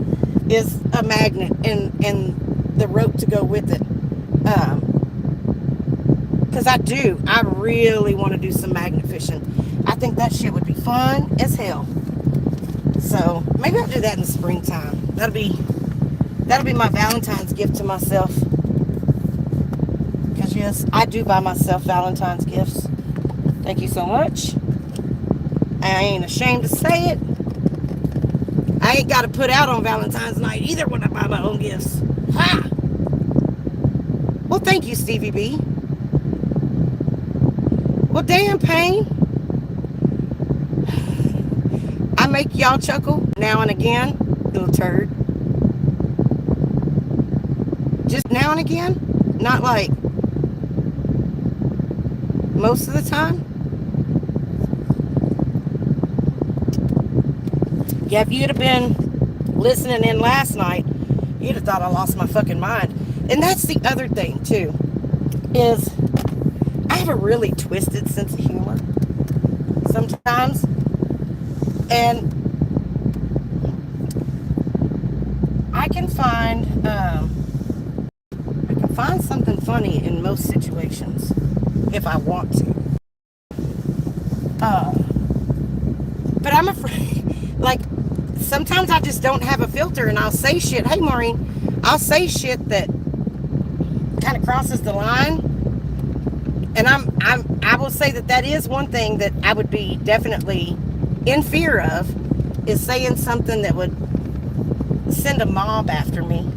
is a magnet and the rope to go with it. Because I really want to do some magnet fishing. I think that shit would be fun as hell. So maybe I'll do that in the springtime. That'll be my Valentine's gift to myself. Because yes, I do buy myself Valentine's gifts. Thank you so much. I ain't ashamed to say it. I ain't got to put out on Valentine's night either when I buy my own gifts. Ha! Well, thank you, Stevie B. Well, damn, Pain. I make y'all chuckle now and again, little turd. Just now and again, not like most of the time. Yeah, if you'd have been listening in last night, you'd have thought I lost my fucking mind. And that's the other thing, too, is I have a really twisted sense of humor sometimes. And I can find something funny in most situations if I want to. But I'm afraid, like, sometimes I just don't have a filter and I'll say shit. Hey, Maureen, I'll say shit that kind of crosses the line. And I will say that is one thing that I would be definitely in fear of, is saying something that would send a mob after me.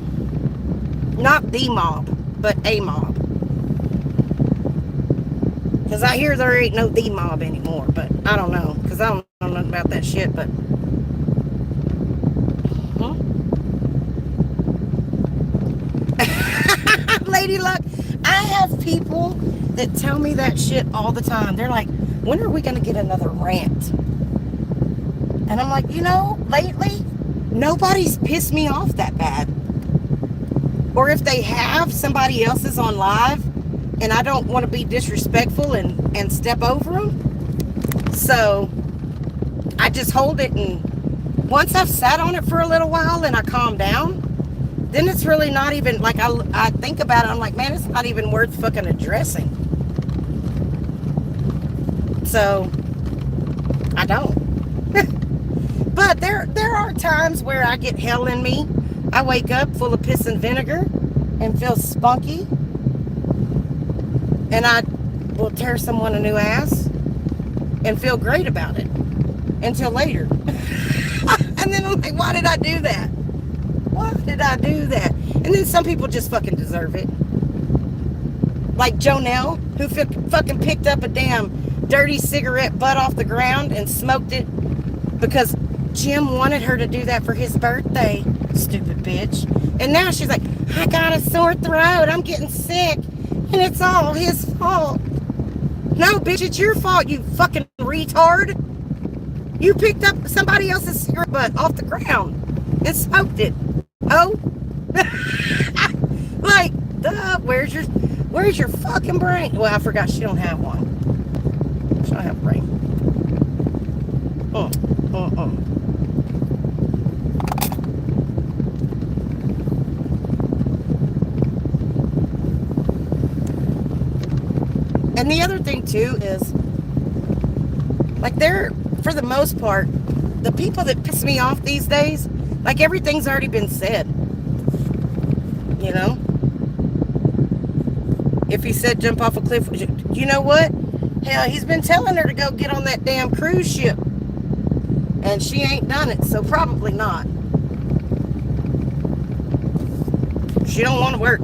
Not the mob, but a mob. Because I hear there ain't no the mob anymore, but I don't know. Because I don't know nothing about that shit, but... Lady Luck, I have people that tell me that shit all the time. They're like, when are we going to get another rant? And I'm like, lately, nobody's pissed me off that bad. Or if they have, somebody else is on live, and I don't want to be disrespectful and step over them. So I just hold it, and once I've sat on it for a little while and I calm down, then it's really not even, like, I think about it, I'm like, man, it's not even worth fucking addressing. So I don't. But there are times where I get hell in me. I wake up full of piss and vinegar and feel spunky. And I will tear someone a new ass and feel great about it until later. And then I'm like, why did I do that? Why did I do that? And then some people just fucking deserve it. Like Jonelle, who fucking picked up a damn dirty cigarette butt off the ground and smoked it because Jim wanted her to do that for his birthday. Stupid bitch. And now she's like, I got a sore throat. I'm getting sick. And it's all his fault. No, bitch, it's your fault, you fucking retard. You picked up somebody else's cigarette butt off the ground and smoked it. Oh? Like, duh, where's your fucking brain? Well, I forgot she don't have one. She don't have a brain. And the other thing too is, like, for the most part, the people that piss me off these days, like, everything's already been said. You know? If he said jump off a cliff, you know what? Hell, he's been telling her to go get on that damn cruise ship. And she ain't done it, so probably not. She don't want to work.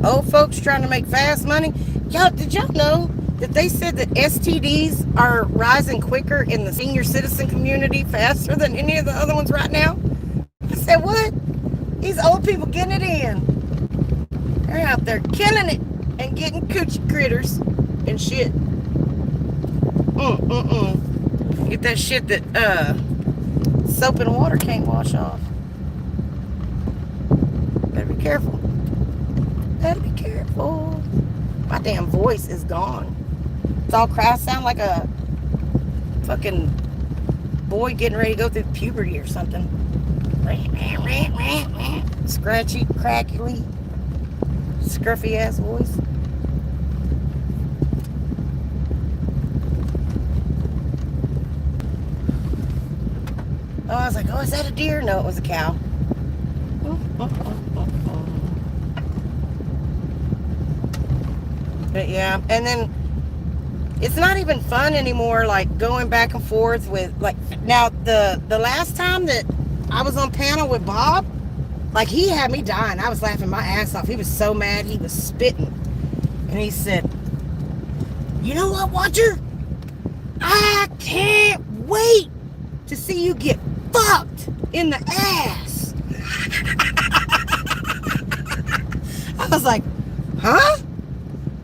old folks trying to make fast money. Y'all, did y'all know that they said that STDs are rising quicker in the senior citizen community faster than any of the other ones right now? I said, what? These old people getting it in. They're out there killing it and getting coochie critters and shit. Get that shit that soap and water can't wash off. Better be careful. Better be careful. My damn voice is gone. It's all crass. Sound like a fucking boy getting ready to go through puberty or something. Scratchy, crackly, scruffy ass voice. Oh, I was like, oh, is that a deer? No, it was a cow. But yeah, and then it's not even fun anymore, like going back and forth with, like, now the last time that I was on panel with Bob, like, he had me dying. I was laughing my ass off. He was so mad, he was spitting. And he said, you know what, Watcher? I can't wait to see you get fucked in the ass. I was like, huh?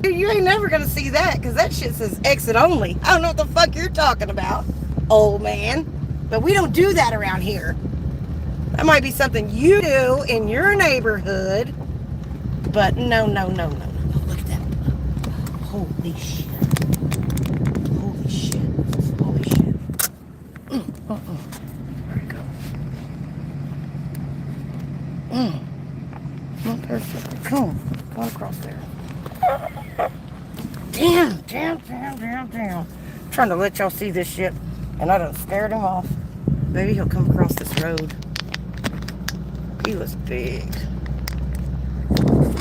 You ain't never gonna see that, because that shit says exit only. I don't know what the fuck you're talking about, old man. But we don't do that around here. That might be something you do in your neighborhood. But no. Look at that. Holy shit. Holy shit. Holy shit. There we go. Not perfect. Come on. Go across there. Damn. I'm trying to let y'all see this shit, and I done scared him off. Maybe he'll come across this road. He was big.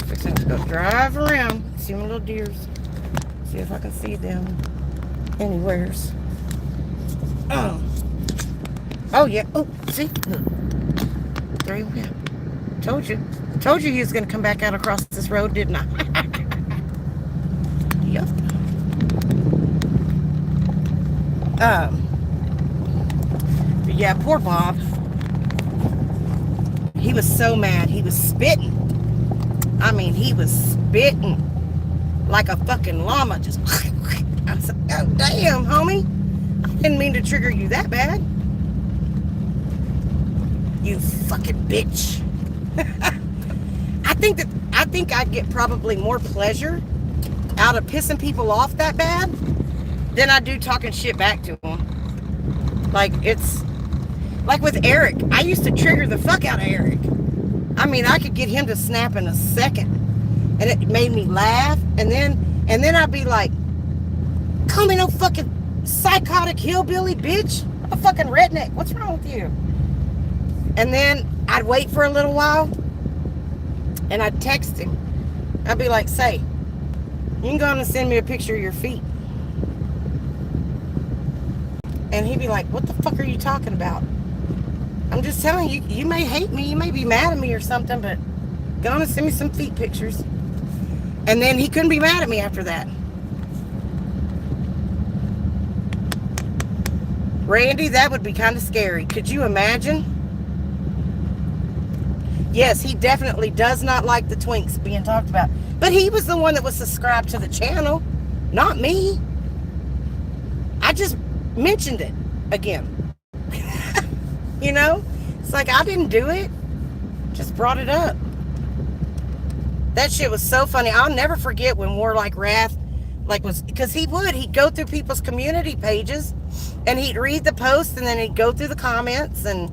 Fixing to go drive around, see my little deers. See if I can see them anywheres. Oh yeah. Oh, see? Look. There he went. Told you he was gonna come back out across this road, didn't I? Yep. But yeah, poor Bob. He was so mad. He was spitting. I mean, he was spitting like a fucking llama. Just, I was like, oh, damn, homie. I didn't mean to trigger you that bad. You fucking bitch. I think I'd get probably more pleasure out of pissing people off that bad than I do talking shit back to them. Like, it's like with Eric. I used to trigger the fuck out of Eric. I mean, I could get him to snap in a second, and it made me laugh. And then I'd be like, call me no fucking psychotic hillbilly bitch. I'm a fucking redneck. What's wrong with you? And then I'd wait for a little while, and I'd text him. I'd be like, say, you can go on and send me a picture of your feet. And he'd be like, what the fuck are you talking about? I'm just telling you, you may hate me, you may be mad at me or something, but go on and send me some feet pictures. And then he couldn't be mad at me after that. Randy, that would be kind of scary. Could you imagine? Yes, he definitely does not like the twinks being talked about. But he was the one that was subscribed to the channel, not me. I just mentioned it again. You know? It's like, I didn't do it. Just brought it up. That shit was so funny. I'll never forget when Warlike Wrath, like, was, because he'd go through people's community pages, and he'd read the post, and then he'd go through the comments and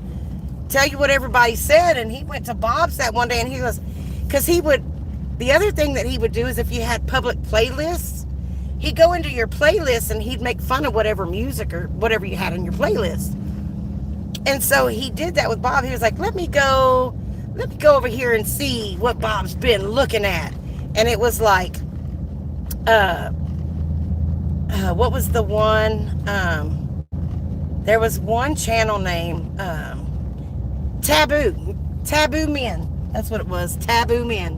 tell you what everybody said. And he went to Bob's that one day, and he goes, because he would, the other thing that he would do is if you had public playlists, he'd go into your playlist and he'd make fun of whatever music or whatever you had in your playlist. And so he did that with Bob. He was like, let me go over here and see what Bob's been looking at. And it was like, what was the one? There was one channel name, Taboo Men. That's what it was, Taboo Men.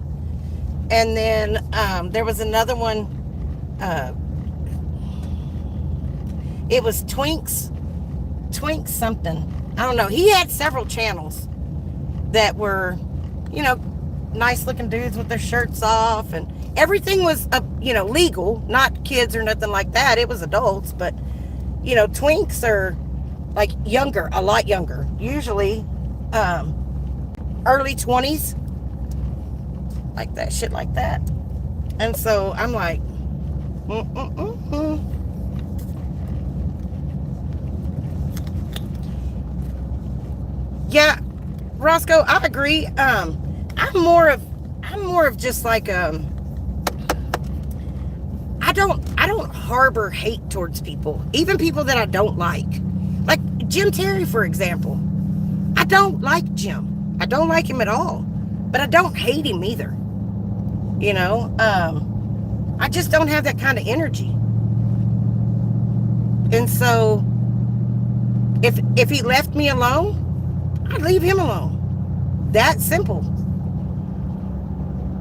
And then there was another one. Uh, it was Twinks something. I don't know. He had several channels that were, you know, nice looking dudes with their shirts off, and everything was, you know, legal, not kids or nothing like that. It was adults, but, you know, Twinks are like younger, a lot younger, usually early 20s, like that, shit like that. And so I'm like, yeah, Roscoe, I agree. I'm more of just like I don't harbor hate towards people, even people that I don't like. Like Jim Terry, for example. I don't like Jim. I don't like him at all. But I don't hate him either. You know, I just don't have that kind of energy. And so if he left me alone, I'd leave him alone. That simple.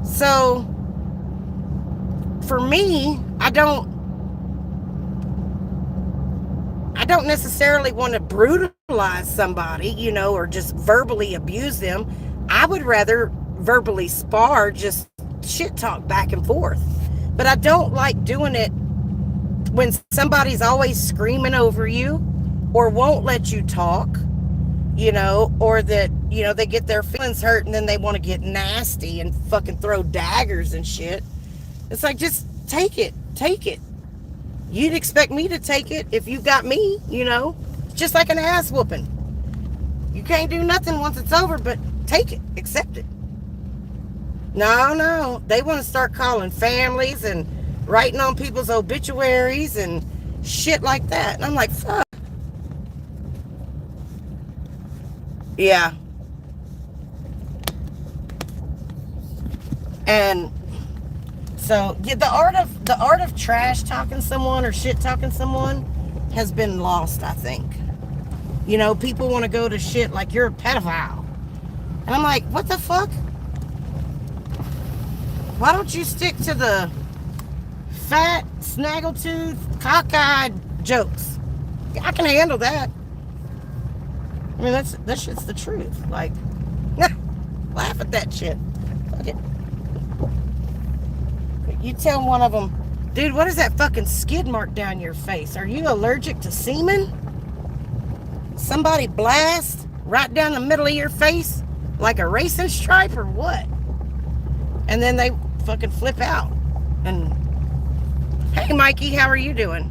So for me, I don't necessarily want to brutalize somebody, you know, or just verbally abuse them. I would rather verbally spar, just shit talk back and forth. But I don't like doing it when somebody's always screaming over you or won't let you talk, you know, or that, you know, they get their feelings hurt and then they want to get nasty and fucking throw daggers and shit. It's like, just take it. You'd expect me to take it if you got me, you know. It's just like an ass whooping. You can't do nothing once it's over, but take it, accept it. No, they want to start calling families and writing on people's obituaries and shit like that. And I'm like, fuck. Yeah. And so, yeah, the art of trash talking someone or shit talking someone has been lost, I think. You know, people want to go to shit like you're a pedophile. And I'm like, what the fuck? Why don't you stick to the fat, snaggletooth, cockeyed jokes? I can handle that. I mean, that shit's the truth. Like, laugh at that shit. Fuck it. You tell one of them, dude, what is that fucking skid mark down your face? Are you allergic to semen? Somebody blast right down the middle of your face like a racing stripe or what? And then they fucking flip out. And, hey, Mikey, how are you doing?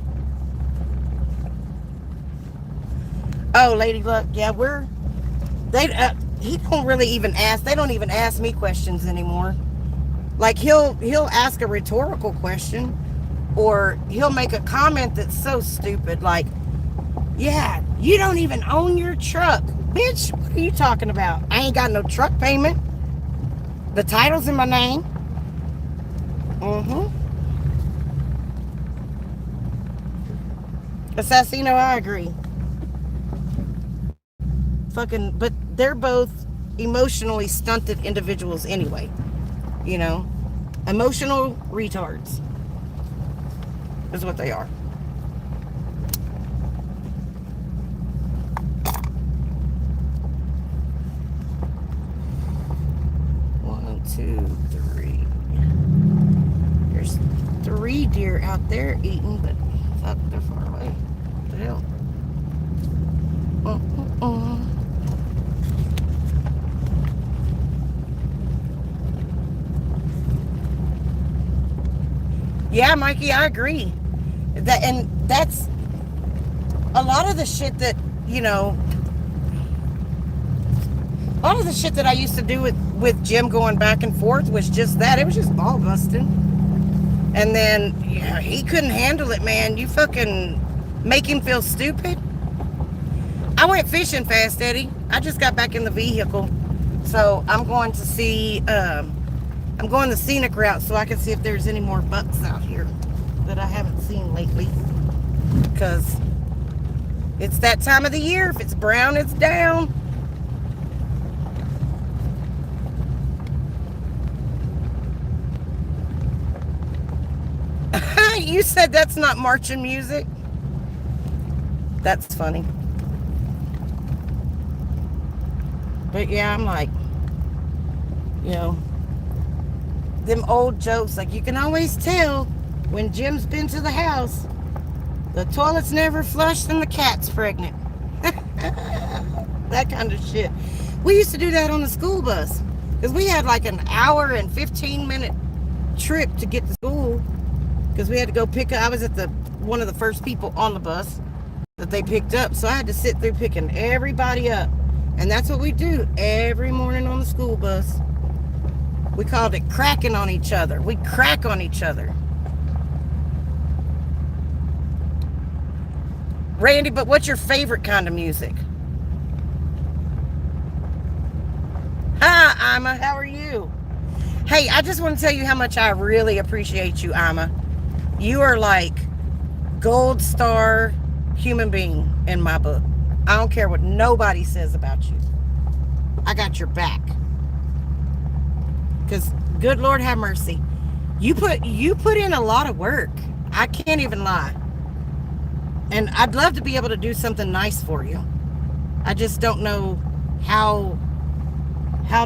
Oh, Lady Luck, yeah, he don't really even ask. They don't even ask me questions anymore. Like, he'll ask a rhetorical question, or he'll make a comment that's so stupid, like, yeah, you don't even own your truck. Bitch, what are you talking about? I ain't got no truck payment. The title's in my name. Assassino, I agree. Fucking, but they're both emotionally stunted individuals anyway. You know, emotional retards is what they are. One, two, three. There's 3 deer out there eating, but fuck, they're far away. What the hell? Yeah, Mikey, I agree. That's a lot of the shit that, you know, a lot of the shit that I used to do with Jim going back and forth was just that. It was just ball busting. And then, yeah, he couldn't handle it, man. You fucking make him feel stupid. I went fishing fast, Eddie. I just got back in the vehicle. So I'm going to see, I'm going the scenic route so I can see if there's any more bucks out here that I haven't seen lately. Because it's that time of the year. If it's brown, it's down. You said that's not marching music? That's funny. But yeah, I'm like, you know, them old jokes, like you can always tell when Jim's been to the house. The toilet's never flushed and the cat's pregnant. That kind of shit. We used to do that on the school bus. Because we had like an hour and 15-minute trip to get to school. Because we had to go pick up. I was at one of the first people on the bus that they picked up. So I had to sit through picking everybody up. And that's what we do every morning on the school bus. We called it cracking on each other. We crack on each other. Randy, but what's your favorite kind of music? Hi, Ima. How are you? Hey, I just want to tell you how much I really appreciate you, Ima. You are like gold star human being in my book. I don't care what nobody says about you. I got your back. Because good Lord have mercy. You put in a lot of work. I can't even lie. And I'd love to be able to do something nice for you. I just don't know how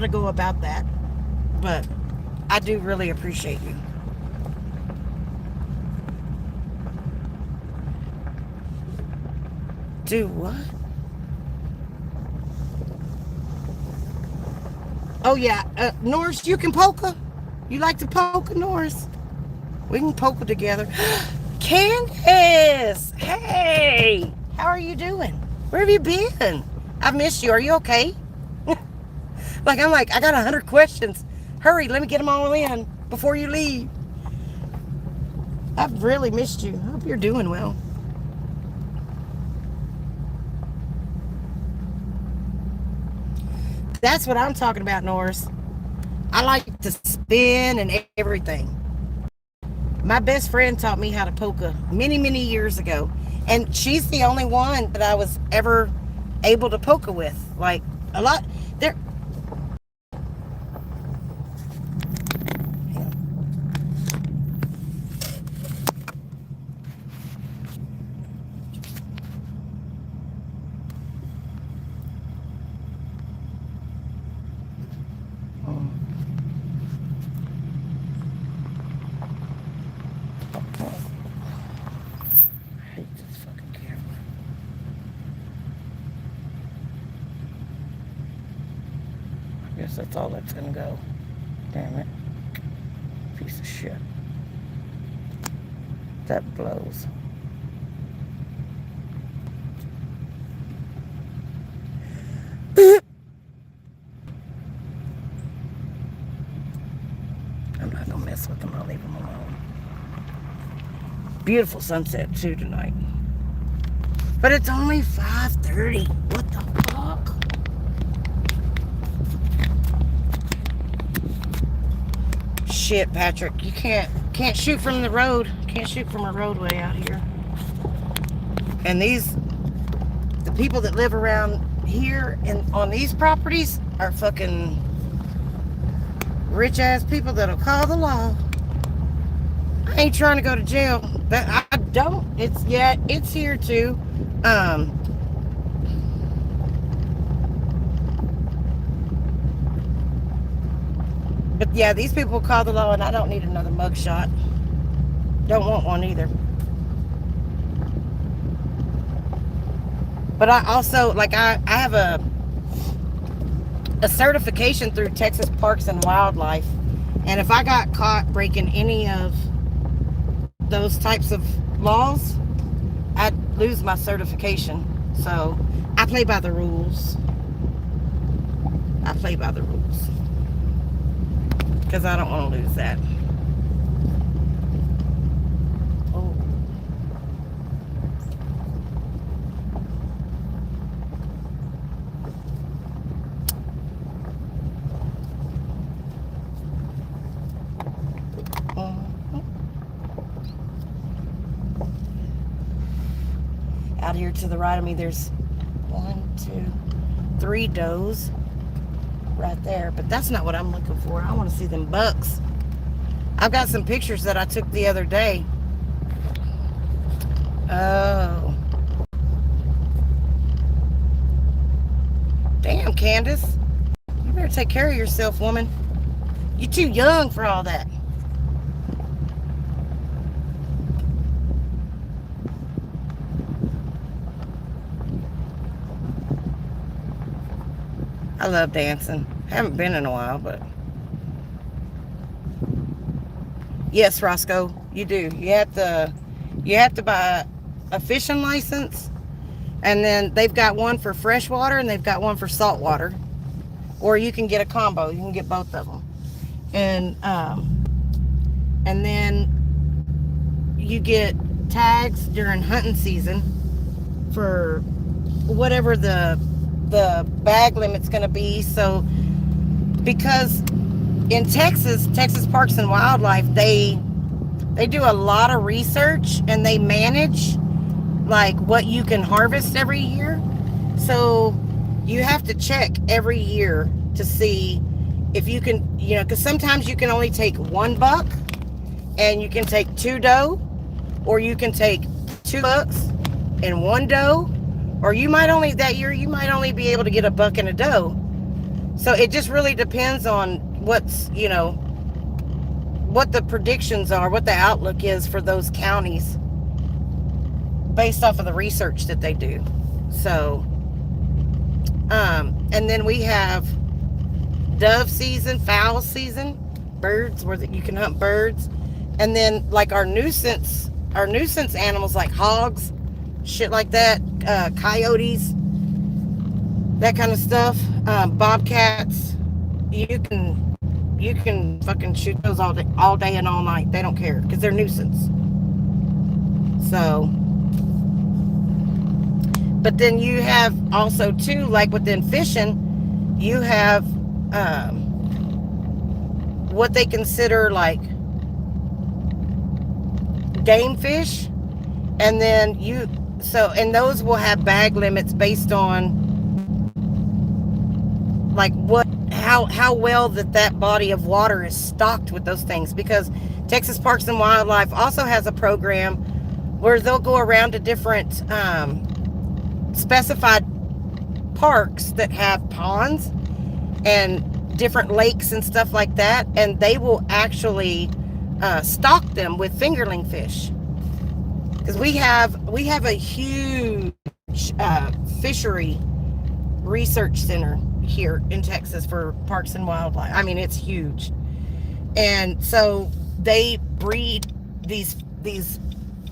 to go about that. But I do really appreciate you. Do what? Oh yeah, Norris, you can polka? You like to polka, Norris? We can polka together. Candace! Hey! How are you doing? Where have you been? I've missed you. Are you okay? I'm like, I got 100 questions. Hurry, let me get them all in before you leave. I've really missed you. I hope you're doing well. That's what I'm talking about, Norris. I like to spin and everything. My best friend taught me how to polka many, many years ago. And she's the only one that I was ever able to polka with. Like, a lot. There. Guess that's all that's gonna go. Damn it. Piece of shit. That blows. I'm not gonna mess with them. I'll leave them alone. Beautiful sunset too tonight. But it's only 5:30. What the fuck? Shit, Patrick, you can't shoot from the road. Can't shoot from a roadway out here. And the people that live around here and on these properties are fucking rich ass people that'll call the law. I ain't trying to go to jail. But I don't. It's here too. But yeah, these people call the law, and I don't need another mugshot. Don't want one either. But I also, I have a certification through Texas Parks and Wildlife. And if I got caught breaking any of those types of laws, I'd lose my certification. So I play by the rules. I play by the rules. Because I don't want to lose that. Oh. Out here to the right of me, there's 1, 2, 3 does right there, but that's not what I'm looking for. I want to see them bucks. I've got some pictures that I took the other day Oh. Damn, Candace. You better take care of yourself, woman. You're too young for all that. I love dancing. Haven't been in a while, but yes, Roscoe, you do. You have to buy a fishing license, and then they've got one for freshwater and they've got one for saltwater. Or you can get a combo. You can get both of them. And then you get tags during hunting season for whatever the bag limit's going to be. So because in Texas Parks and Wildlife, they do a lot of research and they manage like what you can harvest every year. So you have to check every year to see if you can, because sometimes you can only take one buck and you can take two doe, or you can take two bucks and one doe, or that year you might only be able to get a buck and a doe. So it just really depends on what the predictions are, what the outlook is for those counties based off of the research that they do. So, and then we have dove season, fowl season, birds where you can hunt birds, and then like our nuisance animals like hogs, shit like that, coyotes, that kind of stuff, bobcats. You can fucking shoot those all day and all night. They don't care because they're nuisance. So, but then you have also too, like within fishing, you have what they consider like game fish, and then and those will have bag limits based on like how well that body of water is stocked with those things, because Texas Parks and Wildlife also has a program where they'll go around to different specified parks that have ponds and different lakes and stuff like that, and they will actually stock them with fingerling fish, because we have a huge fishery research center here in Texas for parks and wildlife. I mean, it's huge. And so they breed these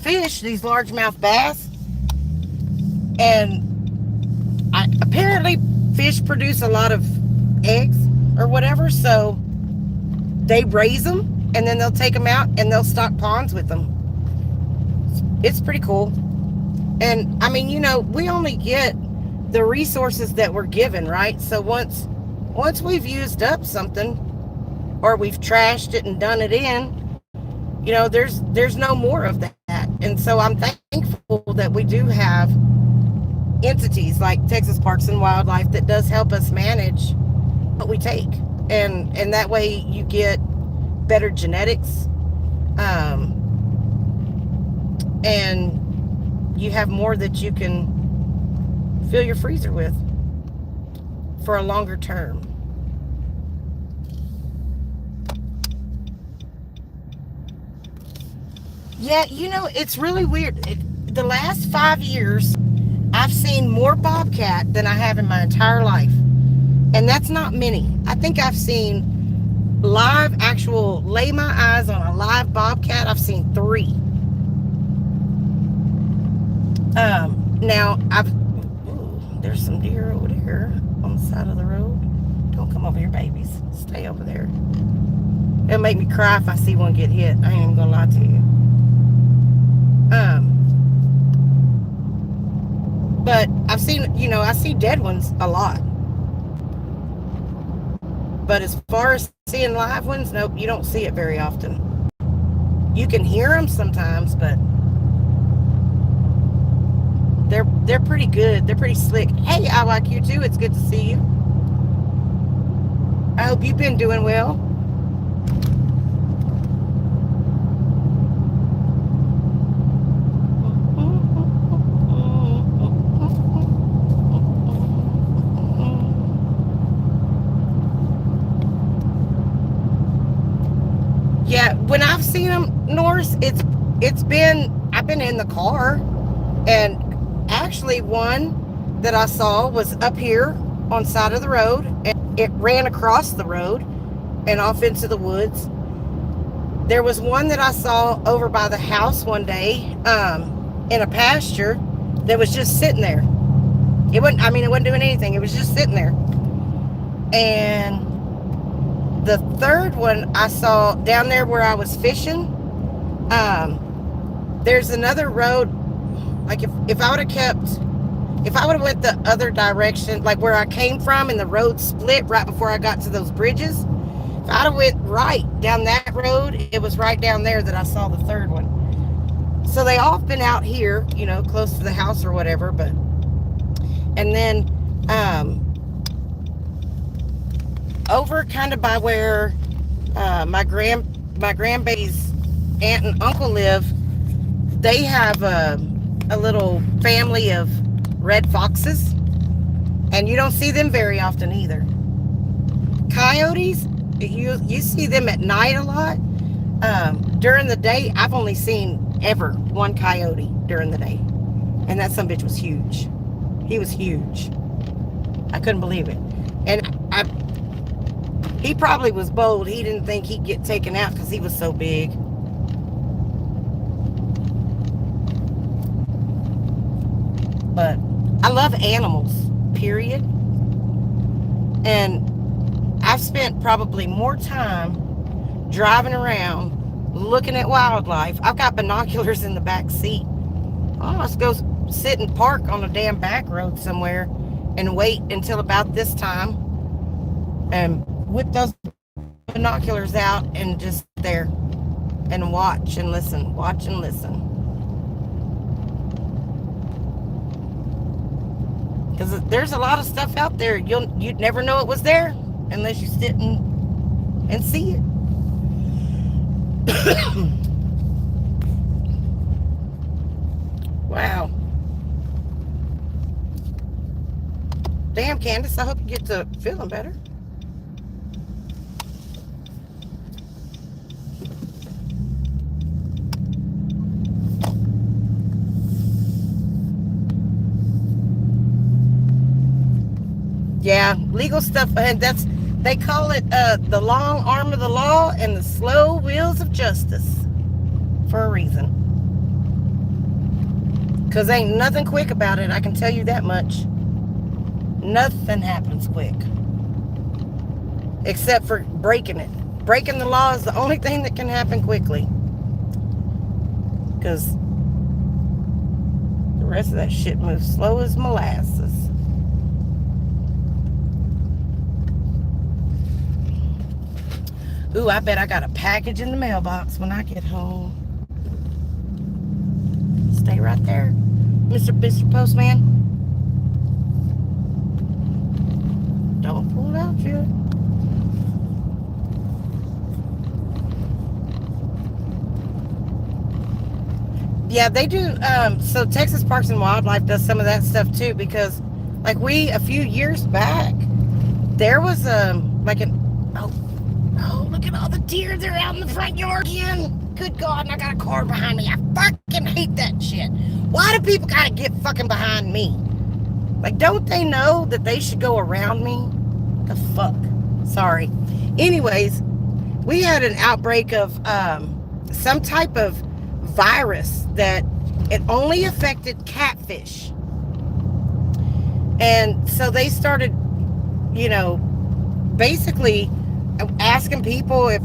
fish, these largemouth bass, and apparently fish produce a lot of eggs or whatever, so they raise them and then they'll take them out and they'll stock ponds with them. It's pretty cool. And I mean, we only get the resources that we're given, right? So once we've used up something, or we've trashed it and done it in, there's no more of that. And so I'm thankful that we do have entities like Texas Parks and Wildlife that does help us manage what we take, and that way you get better genetics, and you have more that you can fill your freezer with for a longer term. Yeah, it's really weird. The last 5 years, I've seen more bobcat than I have in my entire life. And that's not many. I think I've seen lay my eyes on a live bobcat, I've seen 3. Now, there's some deer over there on the side of the road. Don't come over here, babies. Stay over there. It'll make me cry if I see one get hit. I ain't even gonna lie to you. But I've seen, I see dead ones a lot. But as far as seeing live ones, nope, you don't see it very often. You can hear them sometimes, but they're pretty good. They're pretty slick. Hey, I like you too. It's good to see you. I hope you've been doing well. Yeah, when I've seen them, Norse, it's been I've been in the car, and actually one that I saw was up here on side of the road, and it ran across the road and off into the woods. There was one that I saw over by the house one day, in a pasture, that was just sitting there. It wasn't doing anything. It was just sitting there. And the third one I saw down there where I was fishing. There's another road. Like if I would have kept, if I would have went the other direction, like where I came from, and the road split right before I got to those bridges. If I'd have went right down that road, it was right down there that I saw the third one. So they all been out here, close to the house or whatever. But and then over kind of by where my grandbaby's aunt and uncle live, they have a little family of red foxes, and you don't see them very often either. Coyotes, you see them at night a lot. During the day, I've only seen ever one coyote during the day, and that son bitch was huge. He was huge. I couldn't believe it. And he probably was bold. He didn't think he'd get taken out because he was so big. But I love animals, period. And I've spent probably more time driving around looking at wildlife. I've got binoculars in the back seat. I'll just go sit and park on a damn back road somewhere and wait until about this time and whip those binoculars out and just there and watch and listen. Because there's a lot of stuff out there you'd never know it was there unless you sit and see it. Wow. Damn, Candace, I hope you get to feeling better. Yeah, legal stuff, and they call it the long arm of the law and the slow wheels of justice for a reason. Because ain't nothing quick about it, I can tell you that much. Nothing happens quick. Except for breaking it. Breaking the law is the only thing that can happen quickly. Because the rest of that shit moves slow as molasses. Ooh, I bet I got a package in the mailbox when I get home. Stay right there, Mr. Postman. Don't pull out yet. Yeah, they do. So Texas Parks and Wildlife does some of that stuff too, because like a few years back, there was oh, look at all the deer. They're out in the front yard again. Good God, and I got a car behind me. I fucking hate that shit. Why do people gotta get fucking behind me? Like, don't they know that they should go around me? The fuck? Sorry. Anyways, we had an outbreak of some type of virus that it only affected catfish. And so they started, basically asking people if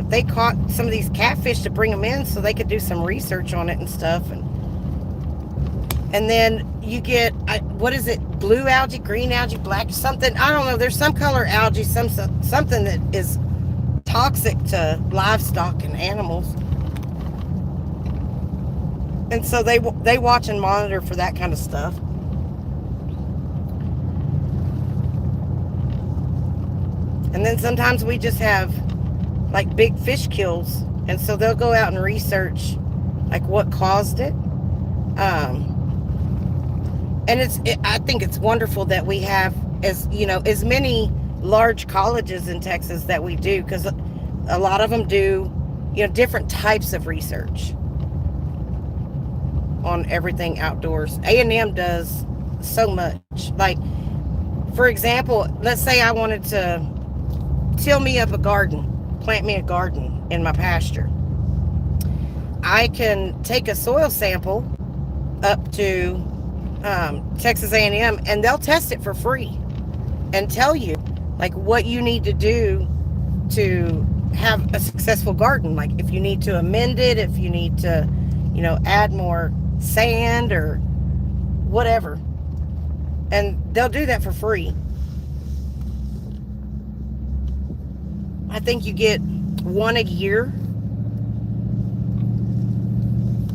they caught some of these catfish to bring them in so they could do some research on it and stuff. And then you get, what is it, blue algae, green algae, black, something, I don't know, there's some color algae, something that is toxic to livestock and animals. And so they watch and monitor for that kind of stuff. And then sometimes we just have like big fish kills, and so they'll go out and research like what caused it. And I think it's wonderful that we have as many large colleges in Texas that we do, because a lot of them do different types of research on everything outdoors. A&M does so much. Like, for example, let's say I wanted to till me up a garden, plant me a garden in my pasture. I can take a soil sample up to Texas A&M, and they'll test it for free and tell you like what you need to do to have a successful garden. Like if you need to amend it, if you need to, add more sand or whatever. And they'll do that for free. I think you get one a year.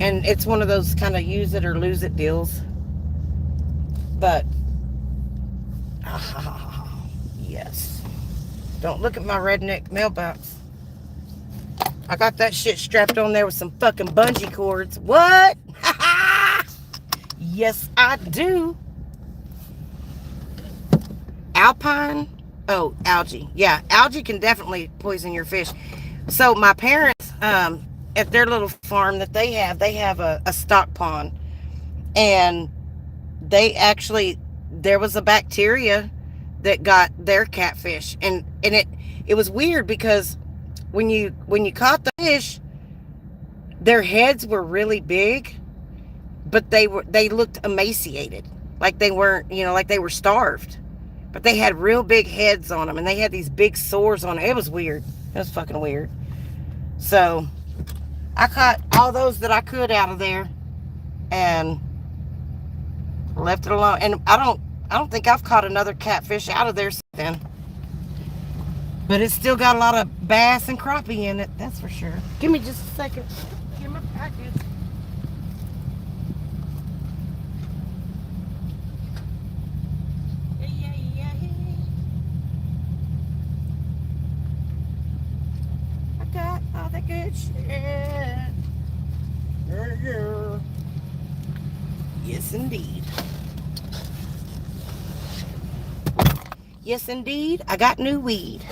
And it's one of those kind of use it or lose it deals. But, yes. Don't look at my redneck mailbox. I got that shit strapped on there with some fucking bungee cords. What? Yes, I do. Alpine? Oh, algae. Yeah, algae can definitely poison your fish. So my parents, at their little farm that they have a stock pond. And there was a bacteria that got their catfish. And it was weird because when you caught the fish, their heads were really big, but they looked emaciated. Like they weren't, like they were starved. But they had real big heads on them, and they had these big sores on them. It was weird. It was fucking weird. So I caught all those that I could out of there and left it alone. And I don't think I've caught another catfish out of there since then. But it's still got a lot of bass and crappie in it, that's for sure. Give me just a second. Give my package. I got all the good shit. Yes, indeed. Yes, indeed. I got new weed.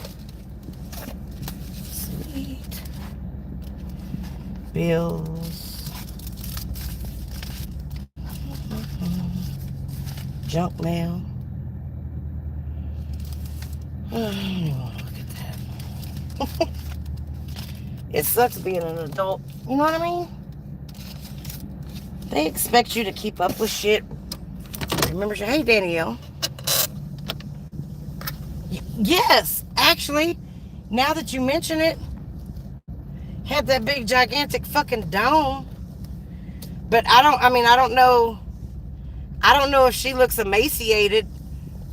Sweet. Bills. Junk mail. I don't even want to look at that. It sucks being an adult. You know what I mean? They expect you to keep up with shit. Remember, hey, Danielle. Yes, actually, now that you mention it, had that big gigantic fucking dome. But I don't know if she looks emaciated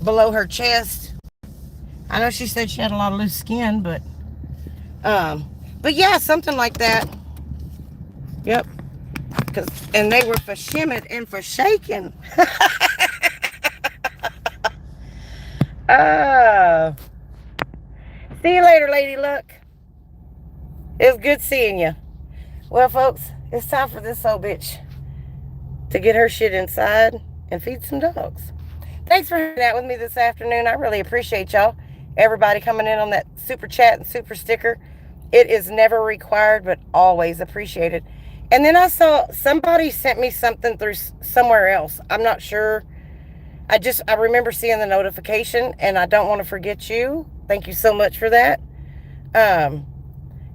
below her chest. I know she said she had a lot of loose skin, but yeah, something like that. Yep. And they were for shimmin' and for shaking. See you later, Lady Luck. It was good seeing you. Well, folks, it's time for this old bitch to get her shit inside and feed some dogs. Thanks for hanging out with me this afternoon. I really appreciate y'all. Everybody coming in on that super chat and super sticker. It is never required, but always appreciated. And then I saw somebody sent me something through somewhere else. I'm not sure. I remember seeing the notification, and I don't want to forget you. Thank you so much for that. And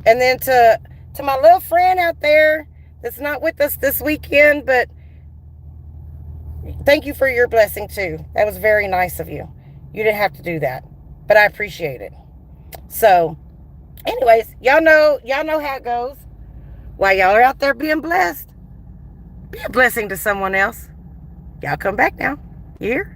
then to my little friend out there that's not with us this weekend, but thank you for your blessing too. That was very nice of you. You didn't have to do that, but I appreciate it. So, anyways, y'all know how it goes. While y'all are out there being blessed, be a blessing to someone else. Y'all come back now. You hear?